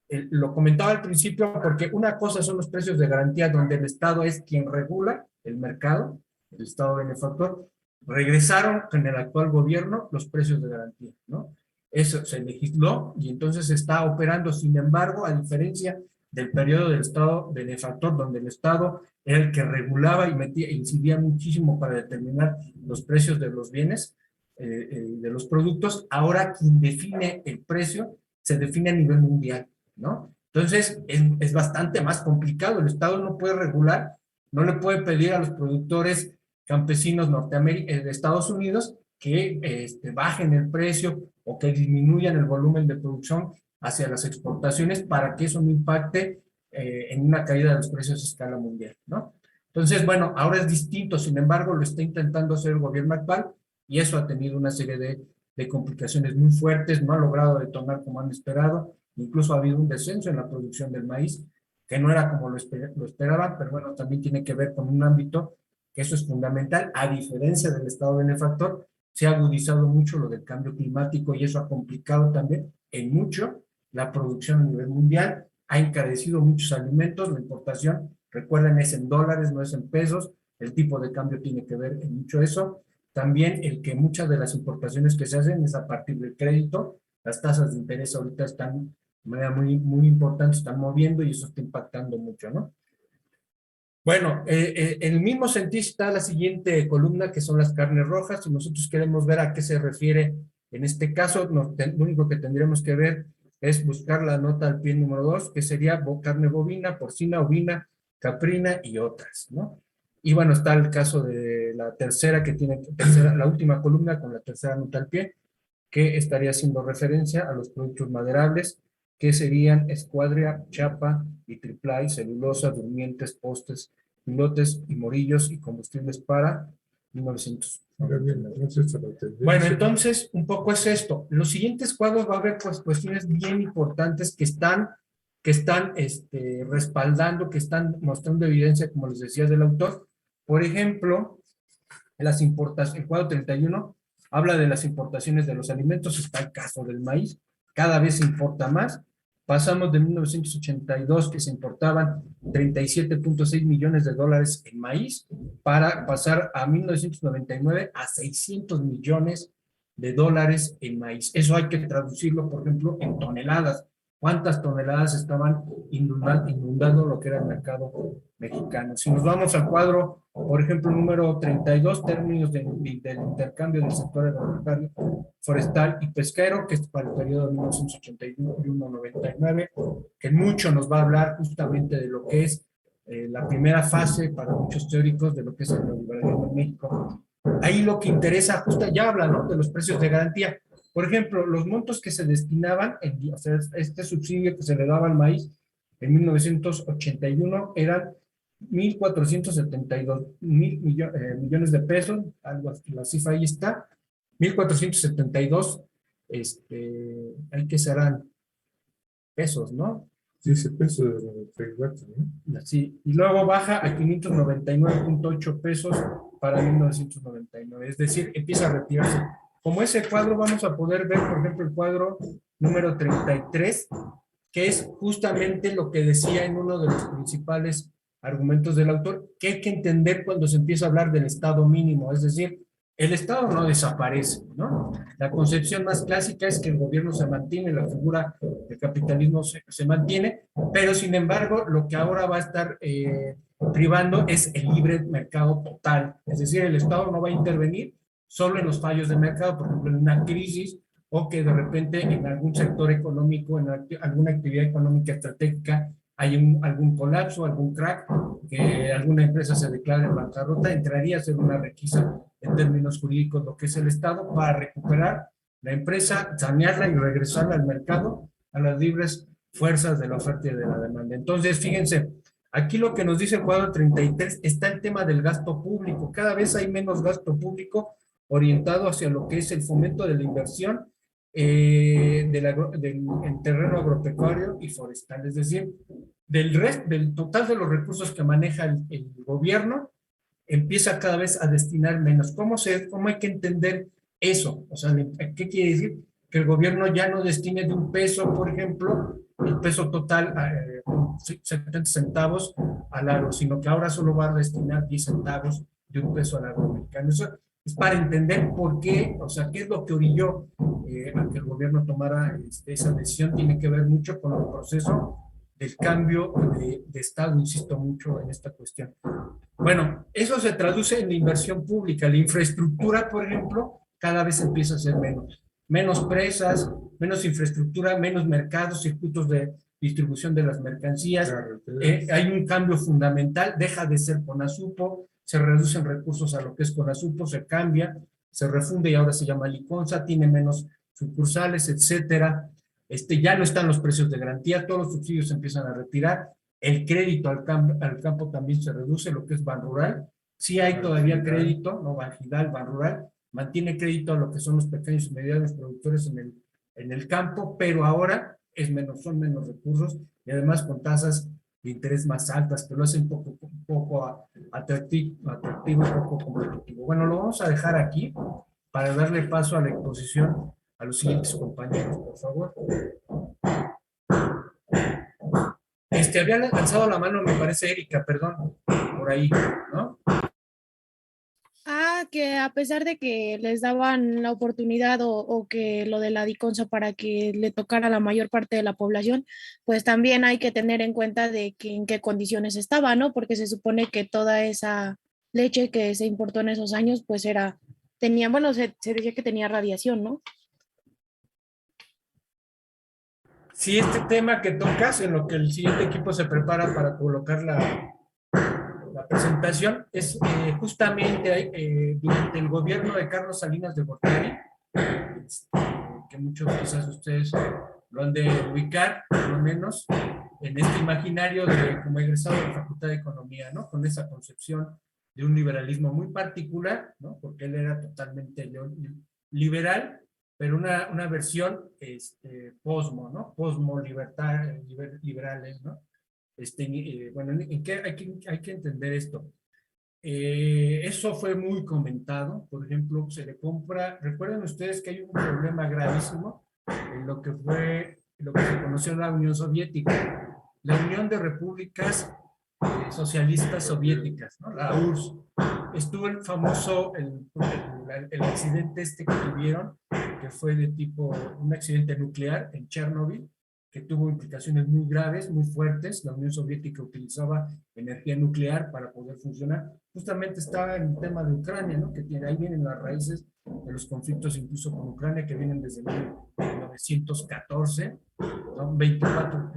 Lo comentaba al principio porque una cosa son los precios de garantía donde el Estado es quien regula el mercado, el Estado benefactor. Regresaron en el actual gobierno los precios de garantía, ¿no? Eso se legisló y entonces está operando. Sin embargo, a diferencia del periodo del Estado benefactor, donde el Estado era el que regulaba y incidía muchísimo para determinar los precios de los bienes, de los productos, ahora quien define el precio se define a nivel mundial, ¿no? Entonces, es bastante más complicado. El Estado no puede regular, no le puede pedir a los productores campesinos de Estados Unidos que bajen el precio o que disminuyan el volumen de producción hacia las exportaciones para que eso no impacte en una caída de los precios a escala mundial, ¿no? Entonces, bueno, ahora es distinto, sin embargo, lo está intentando hacer el gobierno actual y eso ha tenido una serie de complicaciones muy fuertes, no ha logrado detonar como han esperado, incluso ha habido un descenso en la producción del maíz, que no era como lo esperaban, pero bueno, también tiene que ver con un ámbito que eso es fundamental, a diferencia del Estado benefactor, se ha agudizado mucho lo del cambio climático y eso ha complicado también en mucho la producción a nivel mundial, ha encarecido muchos alimentos, la importación, recuerden, es en dólares, no es en pesos, el tipo de cambio tiene que ver en mucho eso, también el que muchas de las importaciones que se hacen es a partir del crédito, las tasas de interés ahorita están de manera muy, muy importante, están moviendo y eso está impactando mucho, ¿no? Bueno, en el mismo sentido está la siguiente columna, que son las carnes rojas, y nosotros queremos ver a qué se refiere en este caso. Lo único que tendremos que ver es buscar la nota al pie número 2, que sería carne bovina, porcina, ovina, caprina y otras, ¿no? Y bueno, está el caso de la tercera, que tiene la última columna con la tercera nota al pie, que estaría haciendo referencia a los productos maderables, que serían escuadria, chapa y triplay, celulosa, durmientes, postes, pilotes y morillos y combustibles para 1900. Bueno, entonces, un poco es esto. Los siguientes cuadros va a haber pues cuestiones bien importantes que están respaldando, que están mostrando evidencia, como les decía, del autor. Por ejemplo, el cuadro 31 habla de las importaciones de los alimentos, está el caso del maíz, cada vez se importa más. Pasamos de 1982, que se importaban 37.6 millones de dólares en maíz, para pasar a 1999 a 600 millones de dólares en maíz. Eso hay que traducirlo, por ejemplo, en toneladas. ¿Cuántas toneladas estaban inundando lo que era el mercado mexicano? Si nos vamos al cuadro, por ejemplo, número 32, términos del intercambio del sector agropecuario, forestal y pesquero, que es para el periodo de 1981-99, que mucho nos va a hablar justamente de lo que es la primera fase para muchos teóricos de lo que es el neoliberalismo en México. Ahí lo que interesa, justo ya habla, ¿no?, de los precios de garantía. Por ejemplo, los montos que se destinaban, o sea, este subsidio que se le daba al maíz en 1981 eran 1.472 millones de pesos, algo así, la cifra ahí está, 1.472, hay que serán pesos, ¿no? Sí, ese peso de los, ¿no? Sí, y luego baja a 599.8 pesos para 1999, es decir, empieza a retirarse. Como ese cuadro vamos a poder ver, por ejemplo, el cuadro número 33, que es justamente lo que decía en uno de los principales argumentos del autor, que hay que entender cuando se empieza a hablar del Estado mínimo, es decir, el Estado no desaparece, ¿no? La concepción más clásica es que el gobierno se mantiene, la figura del capitalismo se mantiene, pero sin embargo, lo que ahora va a estar privando es el libre mercado total, es decir, el Estado no va a intervenir solo en los fallos de mercado, por ejemplo, en una crisis, o que de repente en algún sector económico, en alguna actividad económica estratégica, hay algún colapso, algún crack, que alguna empresa se declare en bancarrota, entraría a ser una requisa en términos jurídicos lo que es el Estado para recuperar la empresa, sanearla y regresarla al mercado a las libres fuerzas de la oferta y de la demanda. Entonces, fíjense, aquí lo que nos dice el cuadro 33 está el tema del gasto público. Cada vez hay menos gasto público orientado hacia lo que es el fomento de la inversión en terreno agropecuario y forestal, es decir, del total de los recursos que maneja el gobierno, empieza cada vez a destinar menos. ¿Cómo hay que entender eso? O sea, ¿qué quiere decir? Que el gobierno ya no destine de un peso, por ejemplo, el peso total, 70 centavos al agro, sino que ahora solo va a destinar 10 centavos de un peso al agro mexicano. Eso es para entender por qué, o sea, qué es lo que orilló a que el gobierno tomara esa decisión. Tiene que ver mucho con el proceso del cambio de Estado, insisto mucho en esta cuestión. Bueno, eso se traduce en la inversión pública. La infraestructura, por ejemplo, cada vez empieza a ser menos presas, menos infraestructura, menos mercados, circuitos de distribución de las mercancías. Hay un cambio fundamental, deja de ser Conasupo, se reducen recursos a lo que es Conasupo, se cambia, se refunde y ahora se llama Liconza, tiene menos sucursales, etcétera. Ya no están los precios de garantía, todos los subsidios se empiezan a retirar, el crédito al campo también se reduce, lo que es Banrural. Sí hay todavía crédito, no Banjidal, Banrural, mantiene crédito a lo que son los pequeños y medianos productores en el campo, pero ahora son menos recursos y además con tasas de interés más altas, que lo hacen un poco atractivo, un poco competitivo. Bueno, lo vamos a dejar aquí para darle paso a la exposición a los siguientes compañeros, por favor. Había alzado la mano, me parece, Erika, perdón, por ahí, ¿no? Que a pesar de que les daban la oportunidad o que lo de la Diconsa para que le tocara a la mayor parte de la población, pues también hay que tener en cuenta de que en qué condiciones estaba, ¿no? Porque se supone que toda esa leche que se importó en esos años, pues se decía que tenía radiación, ¿no? Sí, este tema que tocas, en lo que el siguiente equipo se prepara para colocar la presentación, es justamente durante el gobierno de Carlos Salinas de Gortari, que muchos quizás ustedes lo han de ubicar, por lo menos, en este imaginario de como egresado de la Facultad de Economía, ¿no? Con esa concepción de un liberalismo muy particular, ¿no? Porque él era totalmente liberal, pero una versión posmo, ¿no? Posmo liberales, ¿no? Bueno, ¿en qué hay que entender esto? Eso fue muy comentado, por ejemplo, se le compra, recuerden ustedes que hay un problema gravísimo en lo que se conoció la Unión Soviética, la Unión de Repúblicas Socialistas Soviéticas, ¿no? La URSS. Estuvo el famoso, el accidente que tuvieron, que fue de tipo, un accidente nuclear en Chernobyl, que tuvo implicaciones muy graves, muy fuertes. La Unión Soviética utilizaba energía nuclear para poder funcionar. Justamente estaba en el tema de Ucrania, ¿no? Que ahí vienen las raíces de los conflictos incluso con Ucrania, que vienen desde 1914, ¿no? 24,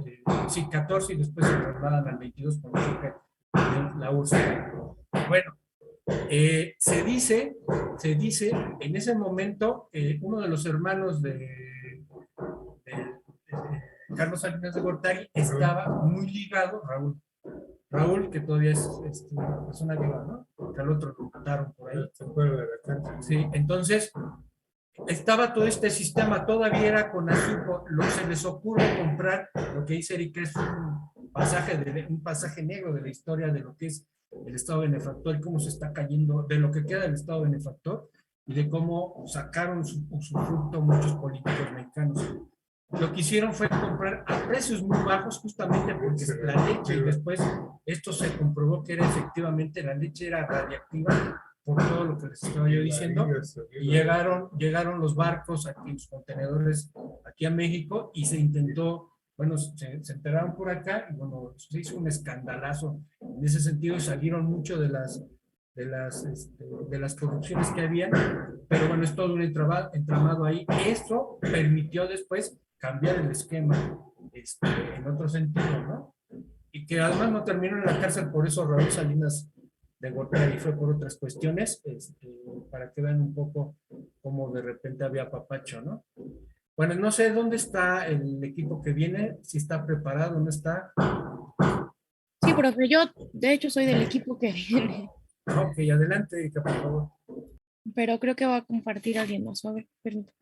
sí, 14 y después se trasladan al 22 con la URSS. Bueno, se dice, en ese momento, uno de los hermanos de Carlos Salinas de Gortari estaba muy ligado, Raúl, que todavía es una persona viva, ¿no? Porque al otro lo mataron por ahí. Sí, entonces estaba todo este sistema, todavía era con azúcar, se les ocurre comprar lo que dice Eric, es un pasaje negro de la historia de lo que es el Estado benefactor y cómo se está cayendo, de lo que queda del Estado benefactor y de cómo sacaron su fruto muchos políticos mexicanos. Lo que hicieron fue comprar a precios muy bajos justamente porque la leche, y después esto se comprobó que era efectivamente, la leche era radiactiva por todo lo que les estaba yo diciendo, y llegaron los barcos aquí, los contenedores aquí a México, y se intentó, bueno, se enteraron por acá, y bueno, se hizo un escandalazo en ese sentido, y salieron mucho de las corrupciones que había, pero bueno, es todo un entramado ahí. Esto permitió después cambiar el esquema en otro sentido, ¿no? Y que además no terminó en la cárcel por eso Raúl Salinas de Gortari, fue por otras cuestiones, para que vean un poco cómo de repente había papacho, ¿no? Bueno, no sé dónde está el equipo que viene, si está preparado, no está. Sí, profe, yo de hecho soy del equipo que viene, Ok, adelante, Erika, por favor. pero creo que va a compartir alguien más. A ver, permítame.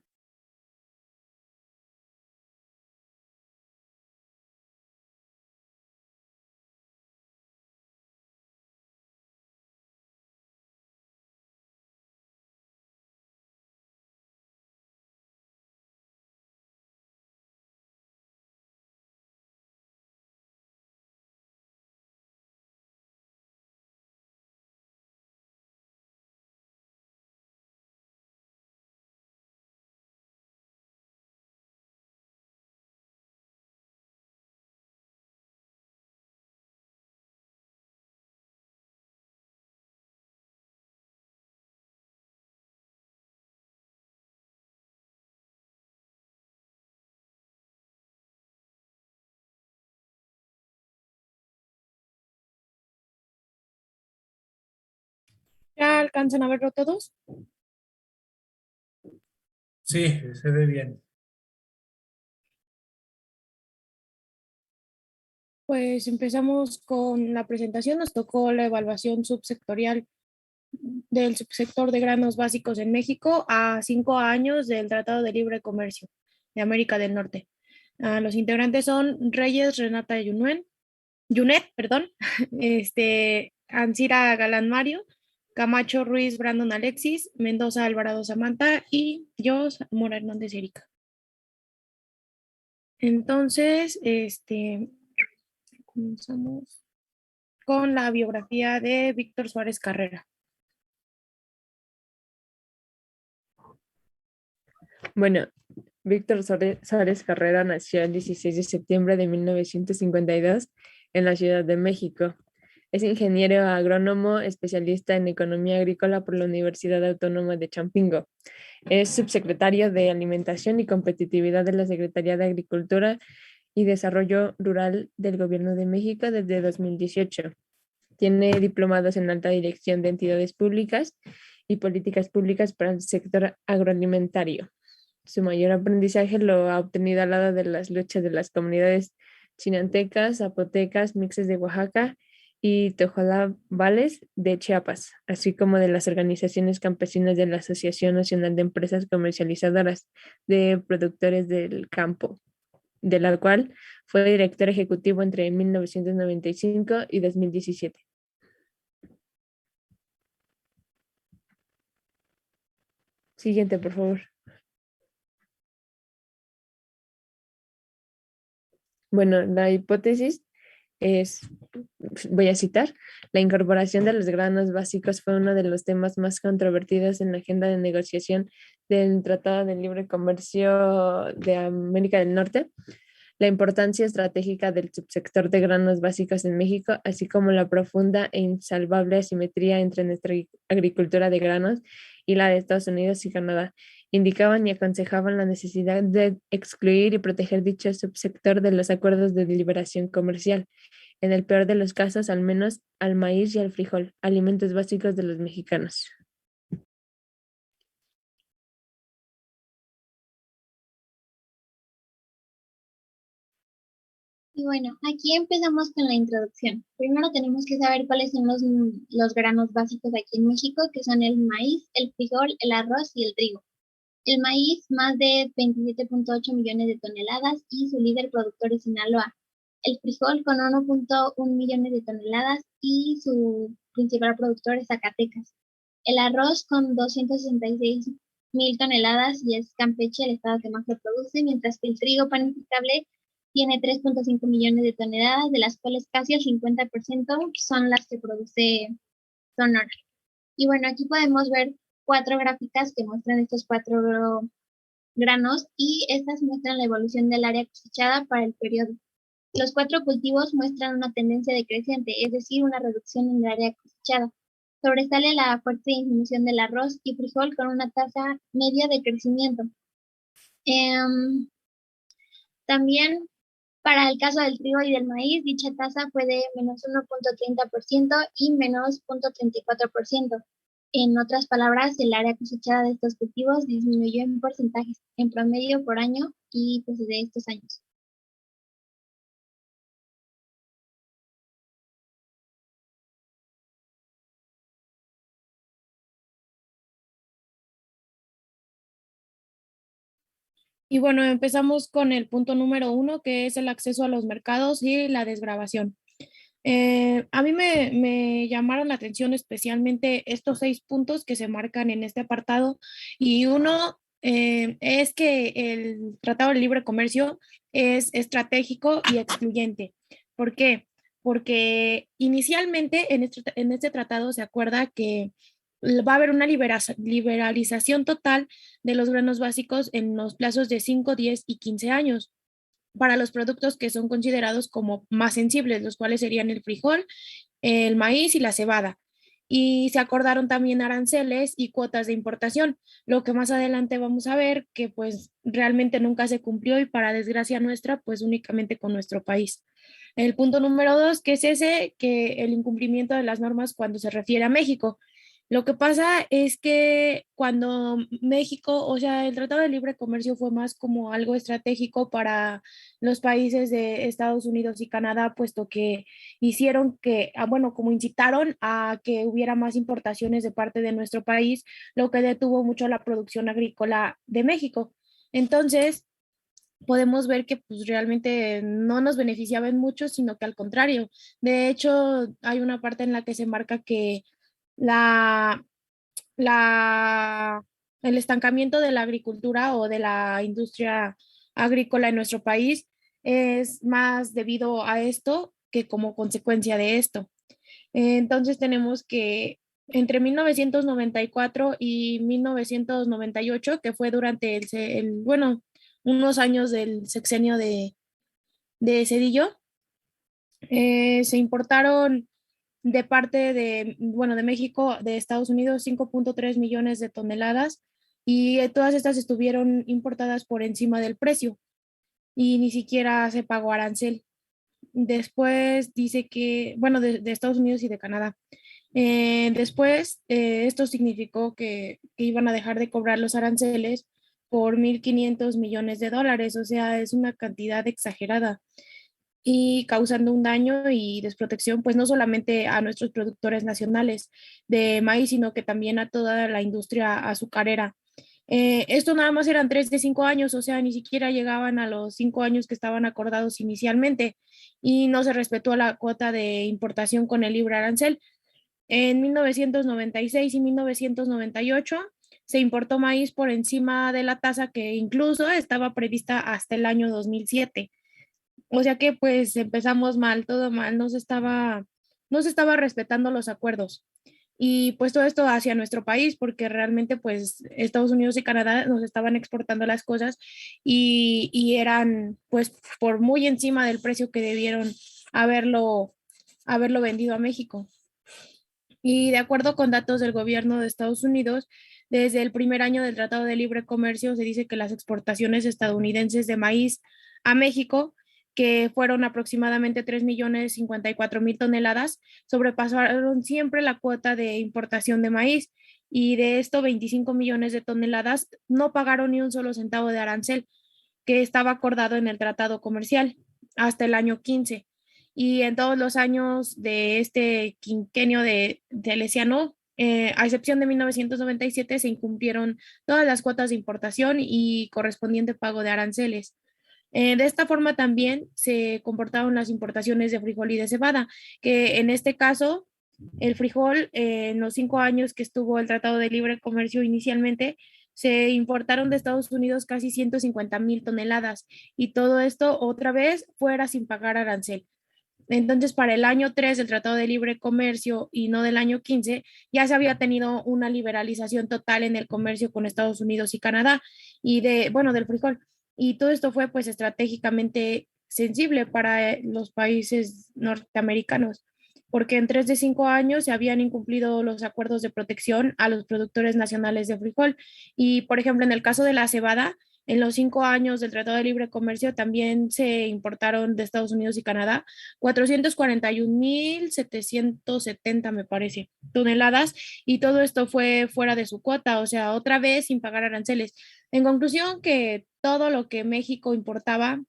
¿Ya alcanzan a verlo todos? Sí, se ve bien. Pues empezamos con la presentación. Nos tocó la evaluación subsectorial del subsector de granos básicos en México a 5 años del Tratado de Libre Comercio de América del Norte. Los integrantes son Reyes Renata Yunet, perdón, Ancira Galán Mario, Camacho Ruiz Brandon Alexis, Mendoza Alvarado Samantha y yo, Mora Hernández Erika. Entonces, comenzamos con la biografía de Víctor Suárez Carrera. Bueno, Víctor Suárez Carrera nació el 16 de septiembre de 1952 en la Ciudad de México. Es ingeniero agrónomo, especialista en economía agrícola por la Universidad Autónoma de Champingo. Es subsecretario de Alimentación y Competitividad de la Secretaría de Agricultura y Desarrollo Rural del Gobierno de México desde 2018. Tiene diplomados en alta dirección de entidades públicas y políticas públicas para el sector agroalimentario. Su mayor aprendizaje lo ha obtenido al lado de las luchas de las comunidades chinantecas, zapotecas, mixes de Oaxaca y tojolabales de Chiapas, así como de las organizaciones campesinas de la Asociación Nacional de Empresas Comercializadoras de Productores del Campo, de la cual fue director ejecutivo entre 1995 y 2017. Siguiente, por favor. Bueno, la hipótesis es, voy a citar, la incorporación de los granos básicos fue uno de los temas más controvertidos en la agenda de negociación del Tratado de Libre Comercio de América del Norte. La importancia estratégica del subsector de granos básicos en México, así como la profunda e insalvable asimetría entre nuestra agricultura de granos y la de Estados Unidos y Canadá, indicaban y aconsejaban la necesidad de excluir y proteger dicho subsector de los acuerdos de liberación comercial, en el peor de los casos, al menos al maíz y al frijol, alimentos básicos de los mexicanos. Y bueno, aquí empezamos con la introducción. Primero tenemos que saber cuáles son los granos básicos aquí en México, que son el maíz, el frijol, el arroz y el trigo. El maíz, más de 27.8 millones de toneladas y su líder productor es Sinaloa. El frijol con 1.1 millones de toneladas y su principal productor es Zacatecas. El arroz con 266.000 toneladas y es Campeche el estado que más lo produce, mientras que el trigo panificable tiene 3.5 millones de toneladas, de las cuales casi el 50% son las que produce Sonora. Y bueno, aquí podemos ver 4 gráficas que muestran estos 4 granos y estas muestran la evolución del área cosechada para el periodo. Los 4 cultivos muestran una tendencia decreciente, es decir, una reducción en el área cosechada. Sobresale la fuerte disminución del arroz y frijol con una tasa media de crecimiento. También para el caso del trigo y del maíz, dicha tasa fue de menos 1.30% y menos 0.34%. En otras palabras, el área cosechada de estos cultivos disminuyó en porcentajes en promedio por año y pues de estos años. Y bueno, empezamos con el punto número 1, que es el acceso a los mercados y la desgravación. A mí me llamaron la atención especialmente estos 6 puntos que se marcan en este apartado, y uno es que el Tratado de Libre Comercio es estratégico y excluyente. ¿Por qué? Porque inicialmente en este tratado se acuerda que va a haber una liberalización total de los granos básicos en los plazos de 5, 10 y 15 años para los productos que son considerados como más sensibles, los cuales serían el frijol, el maíz y la cebada. Y se acordaron también aranceles y cuotas de importación, lo que más adelante vamos a ver que pues realmente nunca se cumplió y para desgracia nuestra, pues únicamente con nuestro país. El punto número 2, que es ese, que el incumplimiento de las normas cuando se refiere a México. Lo que pasa es que cuando México, o sea, el Tratado de Libre Comercio fue más como algo estratégico para los países de Estados Unidos y Canadá, puesto que hicieron que, bueno, como incitaron a que hubiera más importaciones de parte de nuestro país, lo que detuvo mucho la producción agrícola de México. Entonces, podemos ver que pues realmente no nos beneficiaba en mucho, sino que al contrario. De hecho, hay una parte en la que se marca que la, el estancamiento de la agricultura o de la industria agrícola en nuestro país es más debido a esto que como consecuencia de esto. Entonces tenemos que entre 1994 y 1998, que fue durante bueno, unos años del sexenio de Cedillo, se importaron de parte de, bueno, de México, de Estados Unidos, 5.3 millones de toneladas y todas estas estuvieron importadas por encima del precio y ni siquiera se pagó arancel. Después dice que, bueno, de Estados Unidos y de Canadá. Después, esto significó que iban a dejar de cobrar los aranceles por 1.500 millones de dólares, o sea, es una cantidad exagerada y causando un daño y desprotección, pues no solamente a nuestros productores nacionales de maíz, sino que también a toda la industria azucarera. Esto nada más eran 3 de 5 años, o sea, ni siquiera llegaban a los 5 años que estaban acordados inicialmente y no se respetó la cuota de importación con el libre arancel. En 1996 y 1998 se importó maíz por encima de la tasa que incluso estaba prevista hasta el año 2007. O sea que pues empezamos mal, todo mal, no se estaba respetando los acuerdos. Y pues todo esto hacia nuestro país, porque realmente pues Estados Unidos y Canadá nos estaban exportando las cosas y eran pues por muy encima del precio que debieron haberlo vendido a México. Y de acuerdo con datos del gobierno de Estados Unidos, desde el primer año del Tratado de Libre Comercio se dice que las exportaciones estadounidenses de maíz a México, que fueron aproximadamente 3.054.000 toneladas, sobrepasaron siempre la cuota de importación de maíz y de esto 25 millones de toneladas no pagaron ni un solo centavo de arancel que estaba acordado en el tratado comercial hasta el año 15. Y en todos los años de este quinquenio de Leciano, a excepción de 1997, se incumplieron todas las cuotas de importación y correspondiente pago de aranceles. De esta forma también se comportaron las importaciones de frijol y de cebada, que en este caso el frijol, en los 5 años que estuvo el Tratado de Libre Comercio inicialmente, se importaron de Estados Unidos casi 150.000 toneladas y todo esto otra vez fuera sin pagar arancel. Entonces, para el año 3 del Tratado de Libre Comercio y no del año 15, ya se había tenido una liberalización total en el comercio con Estados Unidos y Canadá y bueno, del frijol. Y todo esto fue pues estratégicamente sensible para los países norteamericanos, porque en 3 de 5 años se habían incumplido los acuerdos de protección a los productores nacionales de frijol. Y, por ejemplo, en el caso de la cebada, en los 5 años del Tratado de Libre Comercio también se importaron de Estados Unidos y Canadá 441.770, me parece, toneladas, y todo esto fue fuera de su cuota, o sea, otra vez sin pagar aranceles. En conclusión, que todo lo que México importaba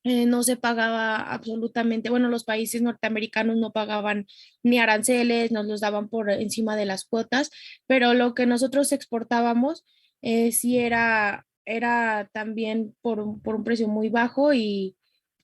no se pagaba absolutamente, bueno, los países norteamericanos no pagaban ni aranceles, nos los daban por encima de las cuotas, pero lo que nosotros exportábamos sí era también por un precio muy bajo y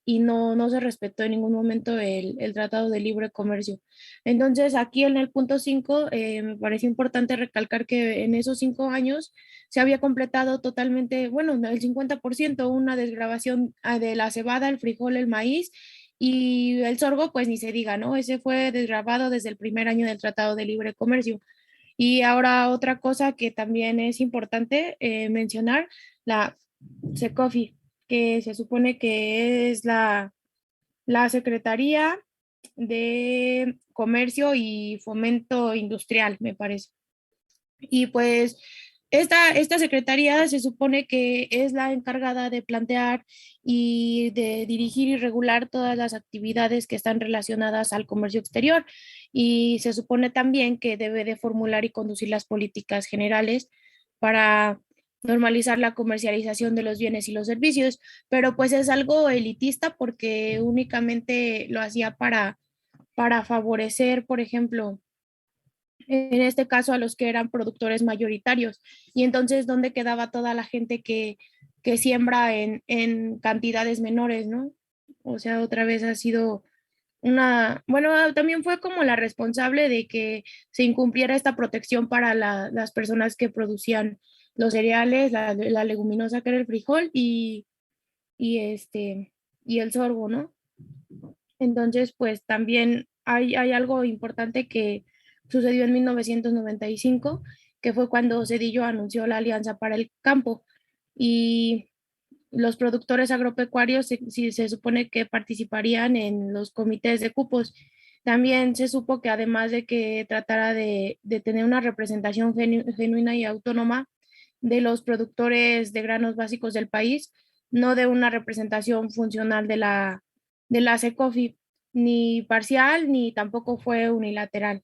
no se respetó en ningún momento el Tratado de Libre Comercio. Entonces, aquí en el punto 5, me parece importante recalcar que en esos 5 años se había completado totalmente, bueno, el 50%, una desgravación de la cebada, el frijol, el maíz y el sorgo, pues ni se diga, ¿no? Ese fue desgravado desde el primer año del Tratado de Libre Comercio. Y ahora otra cosa que también es importante mencionar, la SECOFI, que se supone que es la Secretaría de Comercio y Fomento Industrial, me parece. Y pues esta secretaría se supone que es la encargada de plantear y de dirigir y regular todas las actividades que están relacionadas al comercio exterior. Y se supone también que debe de formular y conducir las políticas generales para normalizar la comercialización de los bienes y los servicios, pero pues es algo elitista porque únicamente lo hacía para favorecer, por ejemplo, en este caso a los que eran productores mayoritarios. Y entonces, ¿dónde quedaba toda la gente que siembra en cantidades menores, ¿no? O sea, otra vez ha sido bueno, también fue como la responsable de que se incumpliera esta protección para las personas que producían los cereales, la leguminosa que era el frijol y el sorgo, ¿no? Entonces, pues también hay algo importante que sucedió en 1995, que fue cuando Zedillo anunció la Alianza para el Campo y los productores agropecuarios se supone que participarían en los comités de cupos. También se supo que además de que tratara de tener una representación genuina y autónoma, de los productores de granos básicos del país, no de una representación funcional de la SECOFI, ni parcial ni tampoco fue unilateral.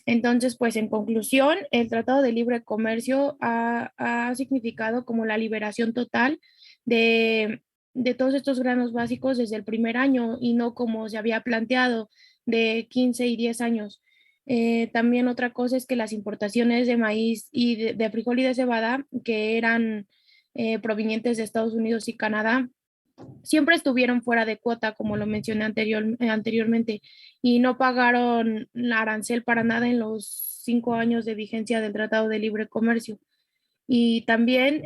Entonces, pues en conclusión, el Tratado de Libre Comercio ha significado como la liberación total de todos estos granos básicos desde el primer año y no como se había planteado de 15 y 10 años. También otra cosa es que las importaciones de maíz y de frijol y de cebada, que eran provenientes de Estados Unidos y Canadá, siempre estuvieron fuera de cuota, como lo mencioné anteriormente, y no pagaron la arancel para nada en los 5 años de vigencia del Tratado de Libre Comercio. Y también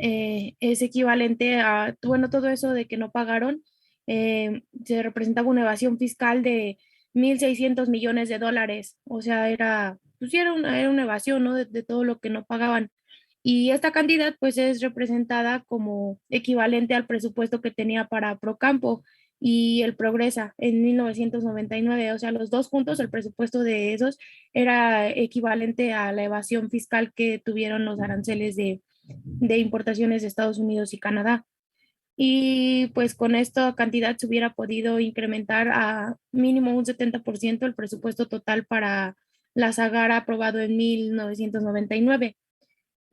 es equivalente a, bueno, todo eso de que no pagaron, se representaba una evasión fiscal de 1.600 millones de dólares. O sea, pues, sí, era una evasión, ¿no? De todo lo que no pagaban. Y esta cantidad pues es representada como equivalente al presupuesto que tenía para Procampo y el Progresa en 1999. O sea, los dos juntos, el presupuesto de esos era equivalente a la evasión fiscal que tuvieron los aranceles de importaciones de Estados Unidos y Canadá. Y pues con esta cantidad se hubiera podido incrementar a mínimo un 70% el presupuesto total para la Sagara aprobado en 1999.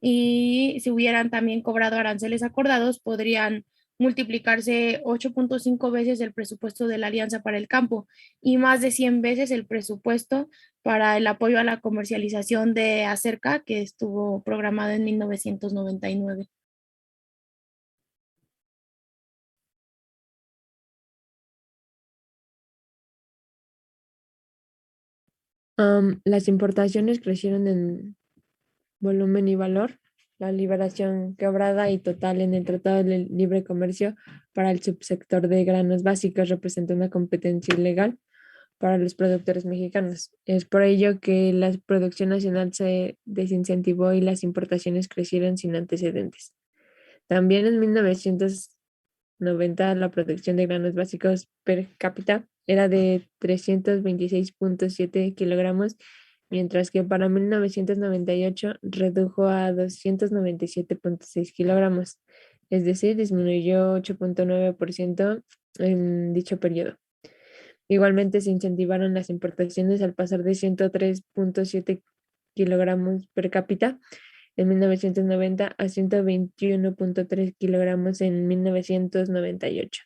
Y si hubieran también cobrado aranceles acordados, podrían multiplicarse 8.5 veces el presupuesto de la Alianza para el Campo y más de 100 veces el presupuesto para el apoyo a la comercialización de Acerca, que estuvo programado en 1999. Las importaciones crecieron en volumen y valor. La liberación quebrada y total en el Tratado de Libre Comercio para el subsector de granos básicos representa una competencia ilegal para los productores mexicanos. Es por ello que la producción nacional se desincentivó y las importaciones crecieron sin antecedentes. También en 1990 la producción de granos básicos per cápita era de 326.7 kilogramos, mientras que para 1998 redujo a 297.6 kilogramos, es decir, disminuyó 8.9% en dicho periodo. Igualmente se incentivaron las importaciones al pasar de 103.7 kilogramos per cápita en 1990 a 121.3 kilogramos en 1998.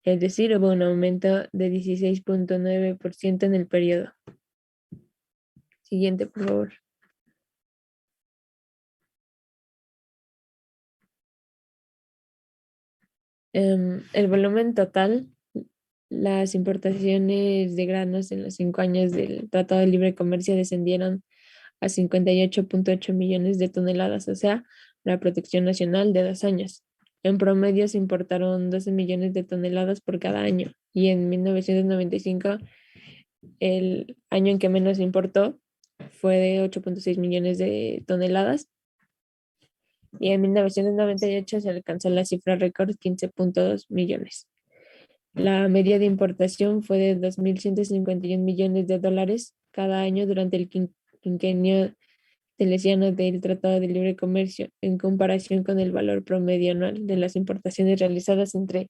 Es decir, hubo un aumento de 16.9% en el periodo. Siguiente, por favor. El volumen total, las importaciones de granos en los 5 años del Tratado de Libre Comercio descendieron a 58.8 millones de toneladas, o sea, la producción nacional de 2 años. En promedio se importaron 12 millones de toneladas por cada año y en 1995, el año en que menos se importó, fue de 8.6 millones de toneladas y en 1998 se alcanzó la cifra récord 15.2 millones. La media de importación fue de 2.151 millones de dólares cada año durante el quinquenio telesiano del Tratado de Libre Comercio, en comparación con el valor promedio anual de las importaciones realizadas entre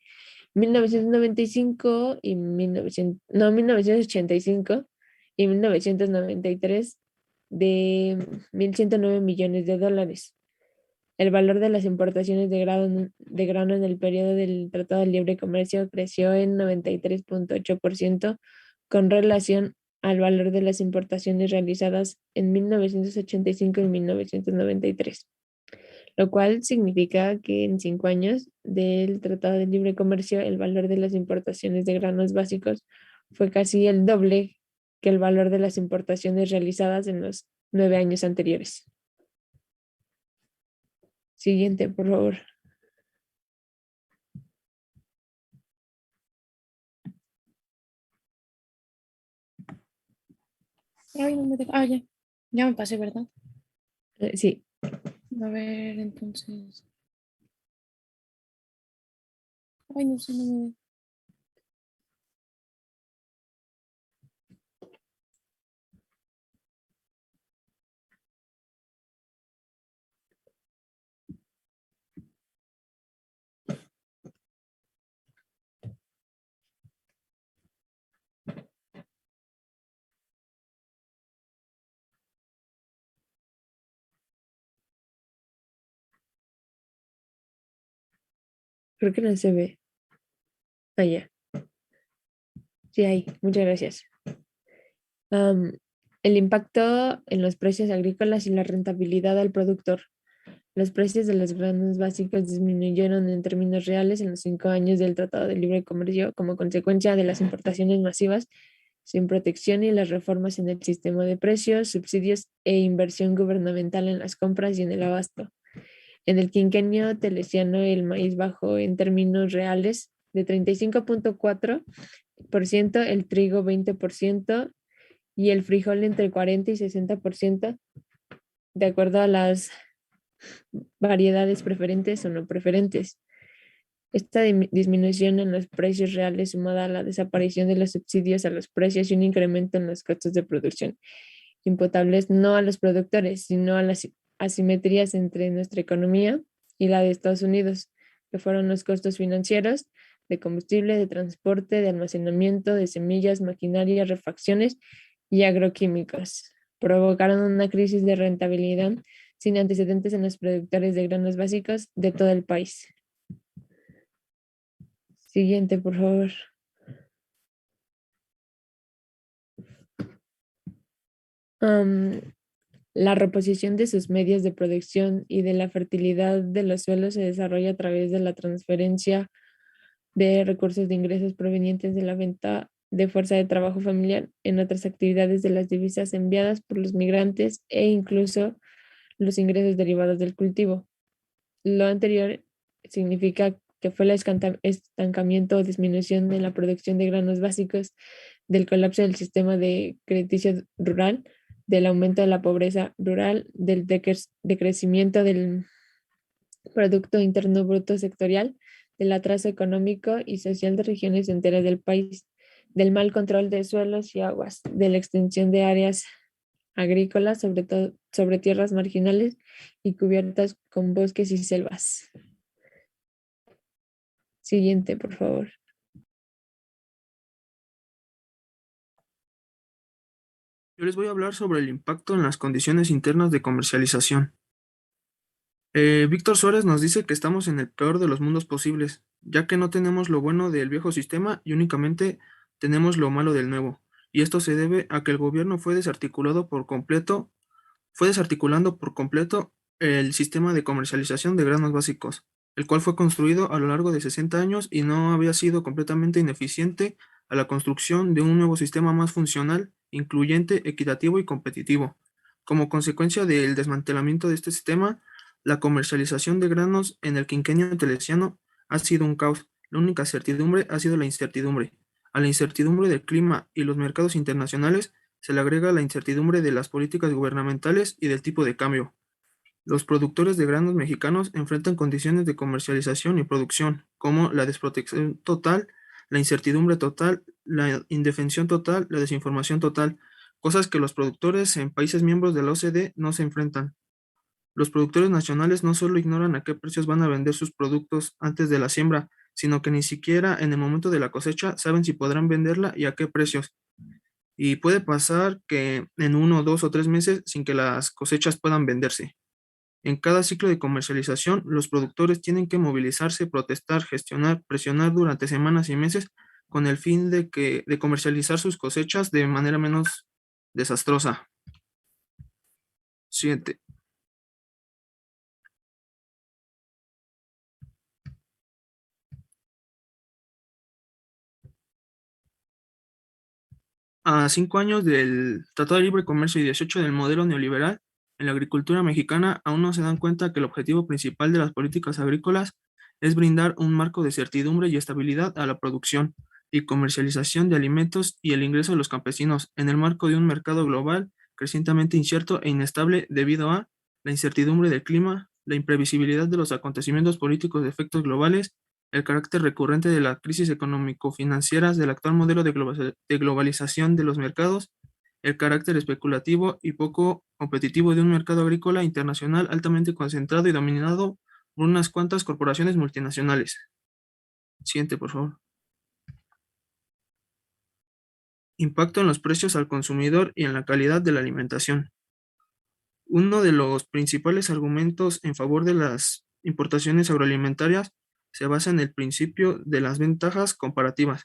1995 y 1985 y 1993 de 1.109 millones de dólares. El valor de las importaciones de grano en el periodo del Tratado de Libre Comercio creció en 93.8% con relación al valor de las importaciones realizadas en 1985 y 1993, lo cual significa que en 5 años del Tratado de Libre Comercio el valor de las importaciones de granos básicos fue casi el doble que el valor de las importaciones realizadas en los 9 años anteriores. Siguiente, por favor. Ay, no me deja. Ya. Ya me pasé, ¿verdad? Sí. A ver, entonces. Ay, no sé, no me. Creo que no se ve. Ah, ya. Sí, ahí. Muchas gracias. El impacto en los precios agrícolas y la rentabilidad al productor. Los precios de los granos básicos disminuyeron en términos reales en los 5 años del Tratado de Libre Comercio como consecuencia de las importaciones masivas sin protección y las reformas en el sistema de precios, subsidios e inversión gubernamental en las compras y en el abasto. En el quinquenio telesiano, el maíz bajó en términos reales de 35.4%, el trigo 20% y el frijol entre 40 y 60%, de acuerdo a las variedades preferentes o no preferentes. Esta disminución en los precios reales, sumada a la desaparición de los subsidios a los precios y un incremento en los costos de producción, imputables no a los productores, sino a las asimetrías entre nuestra economía y la de Estados Unidos, que fueron los costos financieros, de combustible, de transporte, de almacenamiento, de semillas, maquinaria, refacciones y agroquímicos. Provocaron una crisis de rentabilidad sin antecedentes en los productores de granos básicos de todo el país. Siguiente, por favor. La reposición de sus medios de producción y de la fertilidad de los suelos se desarrolla a través de la transferencia de recursos de ingresos provenientes de la venta de fuerza de trabajo familiar en otras actividades de las divisas enviadas por los migrantes e incluso los ingresos derivados del cultivo. Lo anterior significa que fue el estancamiento o disminución de la producción de granos básicos, del colapso del sistema de crediticio rural, del aumento de la pobreza rural, del decrecimiento del Producto Interno Bruto sectorial, del atraso económico y social de regiones enteras del país, del mal control de suelos y aguas, de la extensión de áreas agrícolas, sobre todo sobre tierras marginales y cubiertas con bosques y selvas. Siguiente, por favor. Yo les voy a hablar sobre el impacto en las condiciones internas de comercialización. Víctor Suárez nos dice que estamos en el peor de los mundos posibles, ya que no tenemos lo bueno del viejo sistema y únicamente tenemos lo malo del nuevo. Y esto se debe a que el gobierno fue desarticulando por completo el sistema de comercialización de granos básicos, el cual fue construido a lo largo de 60 años y no había sido completamente ineficiente a la construcción de un nuevo sistema más funcional, incluyente, equitativo y competitivo. Como consecuencia del desmantelamiento de este sistema, la comercialización de granos en el quinquenio telesiano ha sido un caos. La única certidumbre ha sido la incertidumbre. A la incertidumbre del clima y los mercados internacionales se le agrega la incertidumbre de las políticas gubernamentales y del tipo de cambio. Los productores de granos mexicanos enfrentan condiciones de comercialización y producción, como la desprotección total, la incertidumbre total, la indefensión total, la desinformación total, cosas que los productores en países miembros de la OCDE no se enfrentan. Los productores nacionales no solo ignoran a qué precios van a vender sus productos antes de la siembra, sino que ni siquiera en el momento de la cosecha saben si podrán venderla y a qué precios. Y puede pasar que en 1, 2 o 3 meses sin que las cosechas puedan venderse. En cada ciclo de comercialización, los productores tienen que movilizarse, protestar, gestionar, presionar durante semanas y meses con el fin de comercializar sus cosechas de manera menos desastrosa. Siguiente. A 5 años del Tratado de Libre Comercio y 18 del modelo neoliberal, en la agricultura mexicana aún no se dan cuenta que el objetivo principal de las políticas agrícolas es brindar un marco de certidumbre y estabilidad a la producción y comercialización de alimentos y el ingreso de los campesinos en el marco de un mercado global crecientemente incierto e inestable debido a la incertidumbre del clima, la imprevisibilidad de los acontecimientos políticos de efectos globales, el carácter recurrente de las crisis económico-financieras del actual modelo de globalización de los mercados, el carácter especulativo y poco competitivo de un mercado agrícola internacional altamente concentrado y dominado por unas cuantas corporaciones multinacionales. Siguiente, por favor. Impacto en los precios al consumidor y en la calidad de la alimentación. Uno de los principales argumentos en favor de las importaciones agroalimentarias se basa en el principio de las ventajas comparativas.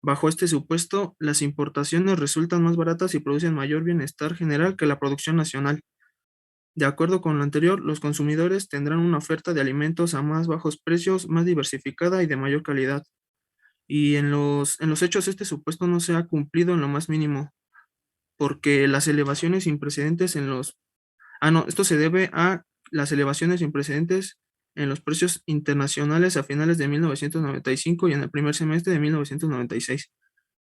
Bajo este supuesto, las importaciones resultan más baratas y producen mayor bienestar general que la producción nacional. De acuerdo con lo anterior, los consumidores tendrán una oferta de alimentos a más bajos precios, más diversificada y de mayor calidad. Y en los hechos este supuesto no se ha cumplido en lo más mínimo, porque las elevaciones sin precedentes en los... Ah, no, esto se debe a las elevaciones sin precedentes en los precios internacionales a finales de 1995 y en el primer semestre de 1996.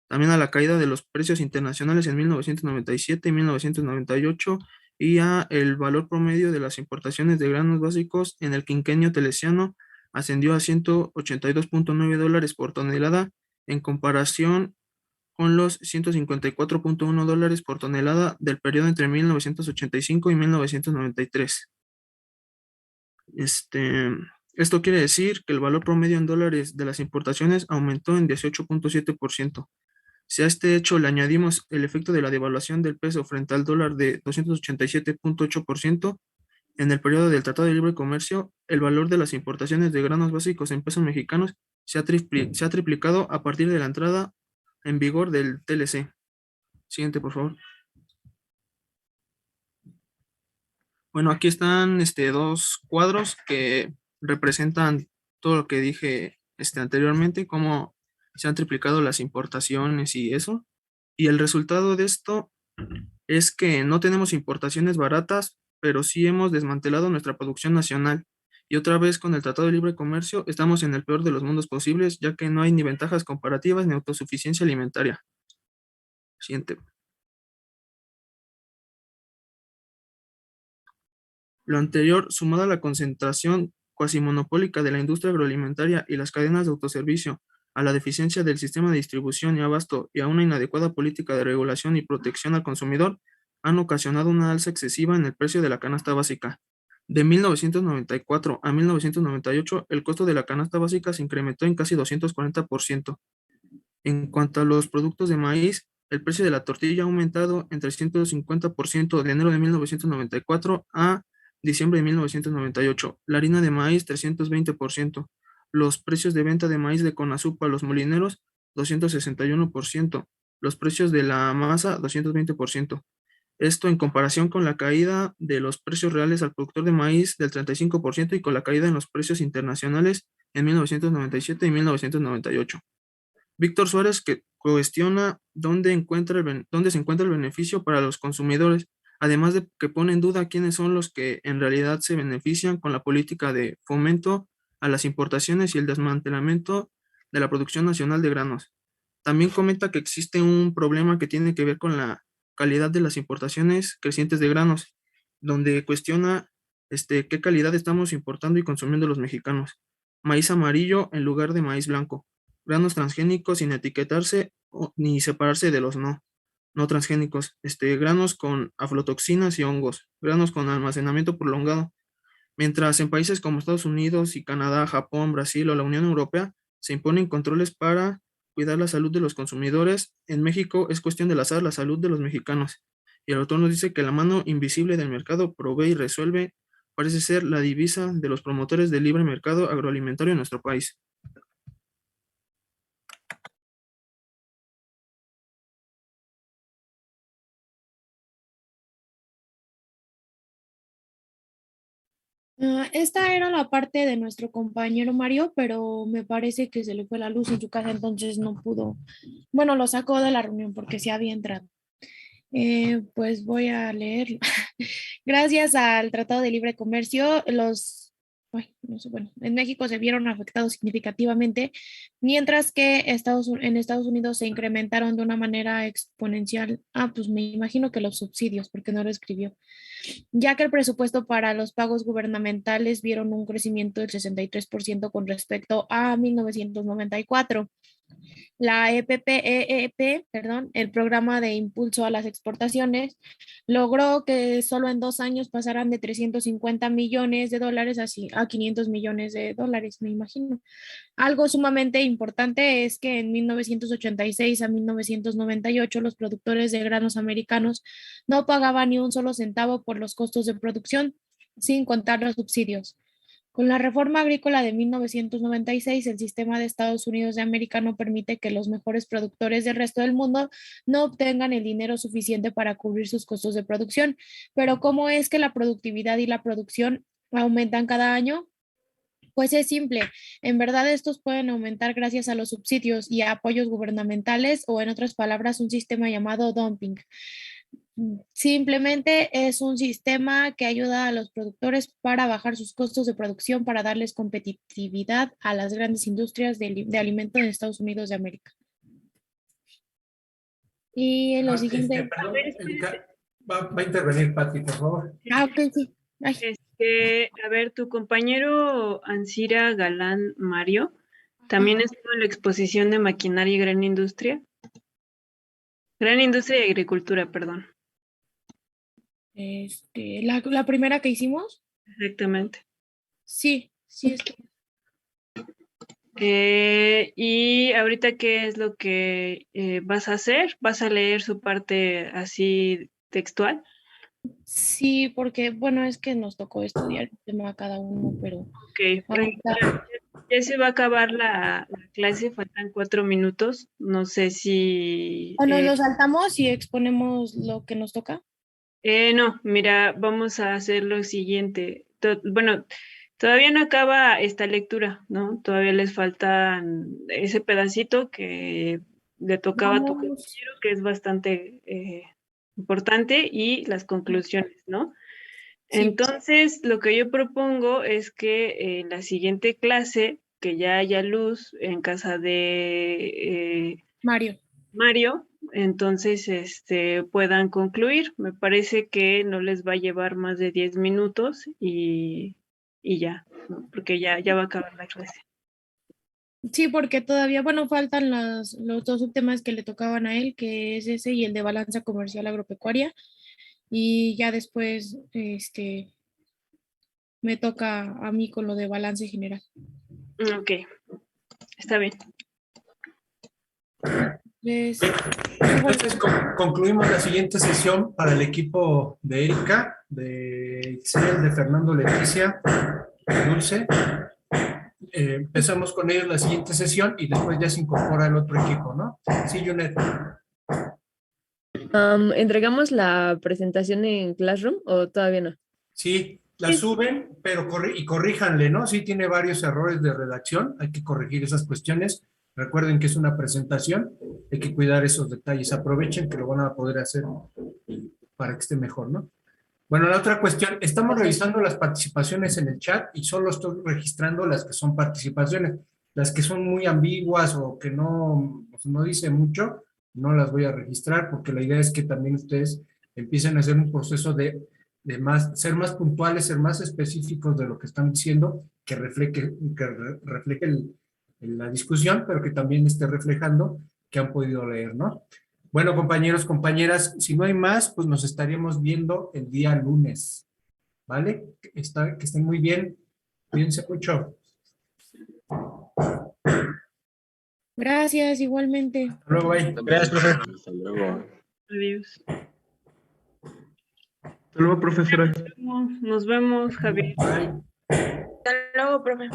También a la caída de los precios internacionales en 1997 y 1998 y a el valor promedio de las importaciones de granos básicos en el quinquenio telesiano ascendió a $182.9 por tonelada en comparación con los $154.1 por tonelada del periodo entre 1985 y 1993. Esto quiere decir que el valor promedio en dólares de las importaciones aumentó en 18.7%. Si a este hecho le añadimos el efecto de la devaluación del peso frente al dólar de 287.8%, en el periodo del Tratado de Libre Comercio, el valor de las importaciones de granos básicos en pesos mexicanos se ha triplicado a partir de la entrada en vigor del TLC. Siguiente, por favor. Bueno, aquí están dos cuadros que representan todo lo que dije anteriormente, cómo se han triplicado las importaciones y eso. Y el resultado de esto es que no tenemos importaciones baratas, pero sí hemos desmantelado nuestra producción nacional. Y otra vez con el Tratado de Libre Comercio estamos en el peor de los mundos posibles, ya que no hay ni ventajas comparativas ni autosuficiencia alimentaria. Siguiente. Lo anterior, sumado a la concentración cuasimonopólica de la industria agroalimentaria y las cadenas de autoservicio, a la deficiencia del sistema de distribución y abasto y a una inadecuada política de regulación y protección al consumidor, han ocasionado una alza excesiva en el precio de la canasta básica. De 1994 a 1998, el costo de la canasta básica se incrementó en casi 240%. En cuanto a los productos de maíz, el precio de la tortilla ha aumentado en 350% de enero de 1994 a diciembre de 1998. La harina de maíz, 320%. Los precios de venta de maíz de Conasupo a los molineros, 261%. Los precios de la masa, 220%. Esto en comparación con la caída de los precios reales al productor de maíz del 35% y con la caída en los precios internacionales en 1997 y 1998. Víctor Suárez que cuestiona dónde se encuentra el beneficio para los consumidores, además de que pone en duda quiénes son los que en realidad se benefician con la política de fomento a las importaciones y el desmantelamiento de la producción nacional de granos. También comenta que existe un problema que tiene que ver con la calidad de las importaciones crecientes de granos, donde cuestiona qué calidad estamos importando y consumiendo los mexicanos. Maíz amarillo en lugar de maíz blanco, granos transgénicos sin etiquetarse ni separarse de los no transgénicos, granos con aflatoxinas y hongos, granos con almacenamiento prolongado. Mientras en países como Estados Unidos y Canadá, Japón, Brasil o la Unión Europea se imponen controles para cuidar la salud de los consumidores, en México es cuestión de la salud de los mexicanos. Y el autor nos dice que la mano invisible del mercado provee y resuelve, parece ser la divisa de los promotores del libre mercado agroalimentario en nuestro país. Esta era la parte de nuestro compañero Mario, pero me parece que se le fue la luz en su casa, entonces no pudo, bueno, lo sacó de la reunión porque sí había entrado. Pues voy a leerlo. Gracias al Tratado de Libre Comercio, en México se vieron afectados significativamente, mientras que en Estados Unidos se incrementaron de una manera exponencial. Pues me imagino que los subsidios, porque no lo escribió, ya que el presupuesto para los pagos gubernamentales vieron un crecimiento del 63% con respecto a 1994. La EPP, el Programa de Impulso a las Exportaciones, logró que solo en 2 años pasaran de 350 millones de dólares a 500 millones de dólares, me imagino. Algo sumamente importante es que en 1986 a 1998 los productores de granos americanos no pagaban ni un solo centavo por los costos de producción, sin contar los subsidios. Con la reforma agrícola de 1996, el sistema de Estados Unidos de América no permite que los mejores productores del resto del mundo no obtengan el dinero suficiente para cubrir sus costos de producción. Pero ¿cómo es que la productividad y la producción aumentan cada año? Pues es simple. En verdad, estos pueden aumentar gracias a los subsidios y apoyos gubernamentales o, en otras palabras, un sistema llamado dumping. Simplemente es un sistema que ayuda a los productores para bajar sus costos de producción, para darles competitividad a las grandes industrias de alimentos en Estados Unidos de América. Y en lo siguiente... Perdón, va a intervenir Pati, por favor. Ok, sí. Ay. A ver, tu compañero Ansira Galán Mario también estuvo en la exposición de maquinaria y gran industria. Gran industria y agricultura, perdón. La primera que hicimos. Exactamente. Sí. Y ahorita, ¿qué es lo que vas a hacer? ¿Vas a leer su parte así textual? Sí, porque, bueno, es que nos tocó estudiar el tema a cada uno, pero... Ok, ya se va a acabar la clase, faltan 4 minutos. No sé si... ¿O nos lo saltamos y exponemos lo que nos toca? No, mira, vamos a hacer lo siguiente. Bueno, todavía no acaba esta lectura, ¿no? Todavía les falta ese pedacito que le tocaba a tu compañero, que es bastante importante, y las conclusiones, ¿no? Sí. Entonces, lo que yo propongo es que en la siguiente clase, que ya haya luz en casa de Mario, entonces puedan concluir. Me parece que no les va a llevar más de 10 minutos y ya, ¿no? Porque ya va a acabar la clase. Sí, porque todavía, bueno, faltan los dos subtemas que le tocaban a él, que es ese y el de balanza comercial agropecuaria. Y ya después me toca a mí con lo de balance general. Ok, está bien. Entonces concluimos la siguiente sesión para el equipo de Erika, de Itzel, de Fernando, Leticia, Dulce. Empezamos con ellos la siguiente sesión y después ya se incorpora el otro equipo, ¿no? Sí, Junet. ¿Entregamos la presentación en Classroom o todavía no? Sí, la suben, pero corríjanle, ¿no? Sí tiene varios errores de redacción, hay que corregir esas cuestiones. Recuerden que es una presentación, hay que cuidar esos detalles. Aprovechen que lo van a poder hacer para que esté mejor, ¿no? Bueno, la otra cuestión, estamos revisando las participaciones en el chat y solo estoy registrando las que son participaciones. Las que son muy ambiguas o que no dicen mucho, no las voy a registrar porque la idea es que también ustedes empiecen a hacer un proceso de ser más puntuales, ser más específicos de lo que están diciendo, que refleje la discusión, pero que también esté reflejando que han podido leer, ¿no? Bueno, compañeros, compañeras, si no hay más, pues nos estaríamos viendo el día lunes, ¿vale? Que estén muy bien, cuídense mucho. Gracias, igualmente. Hasta luego, bye. Gracias, profe. Hasta luego. Adiós. Hasta luego, profesora. Nos vemos, Javier. Bye. Hasta luego, profe.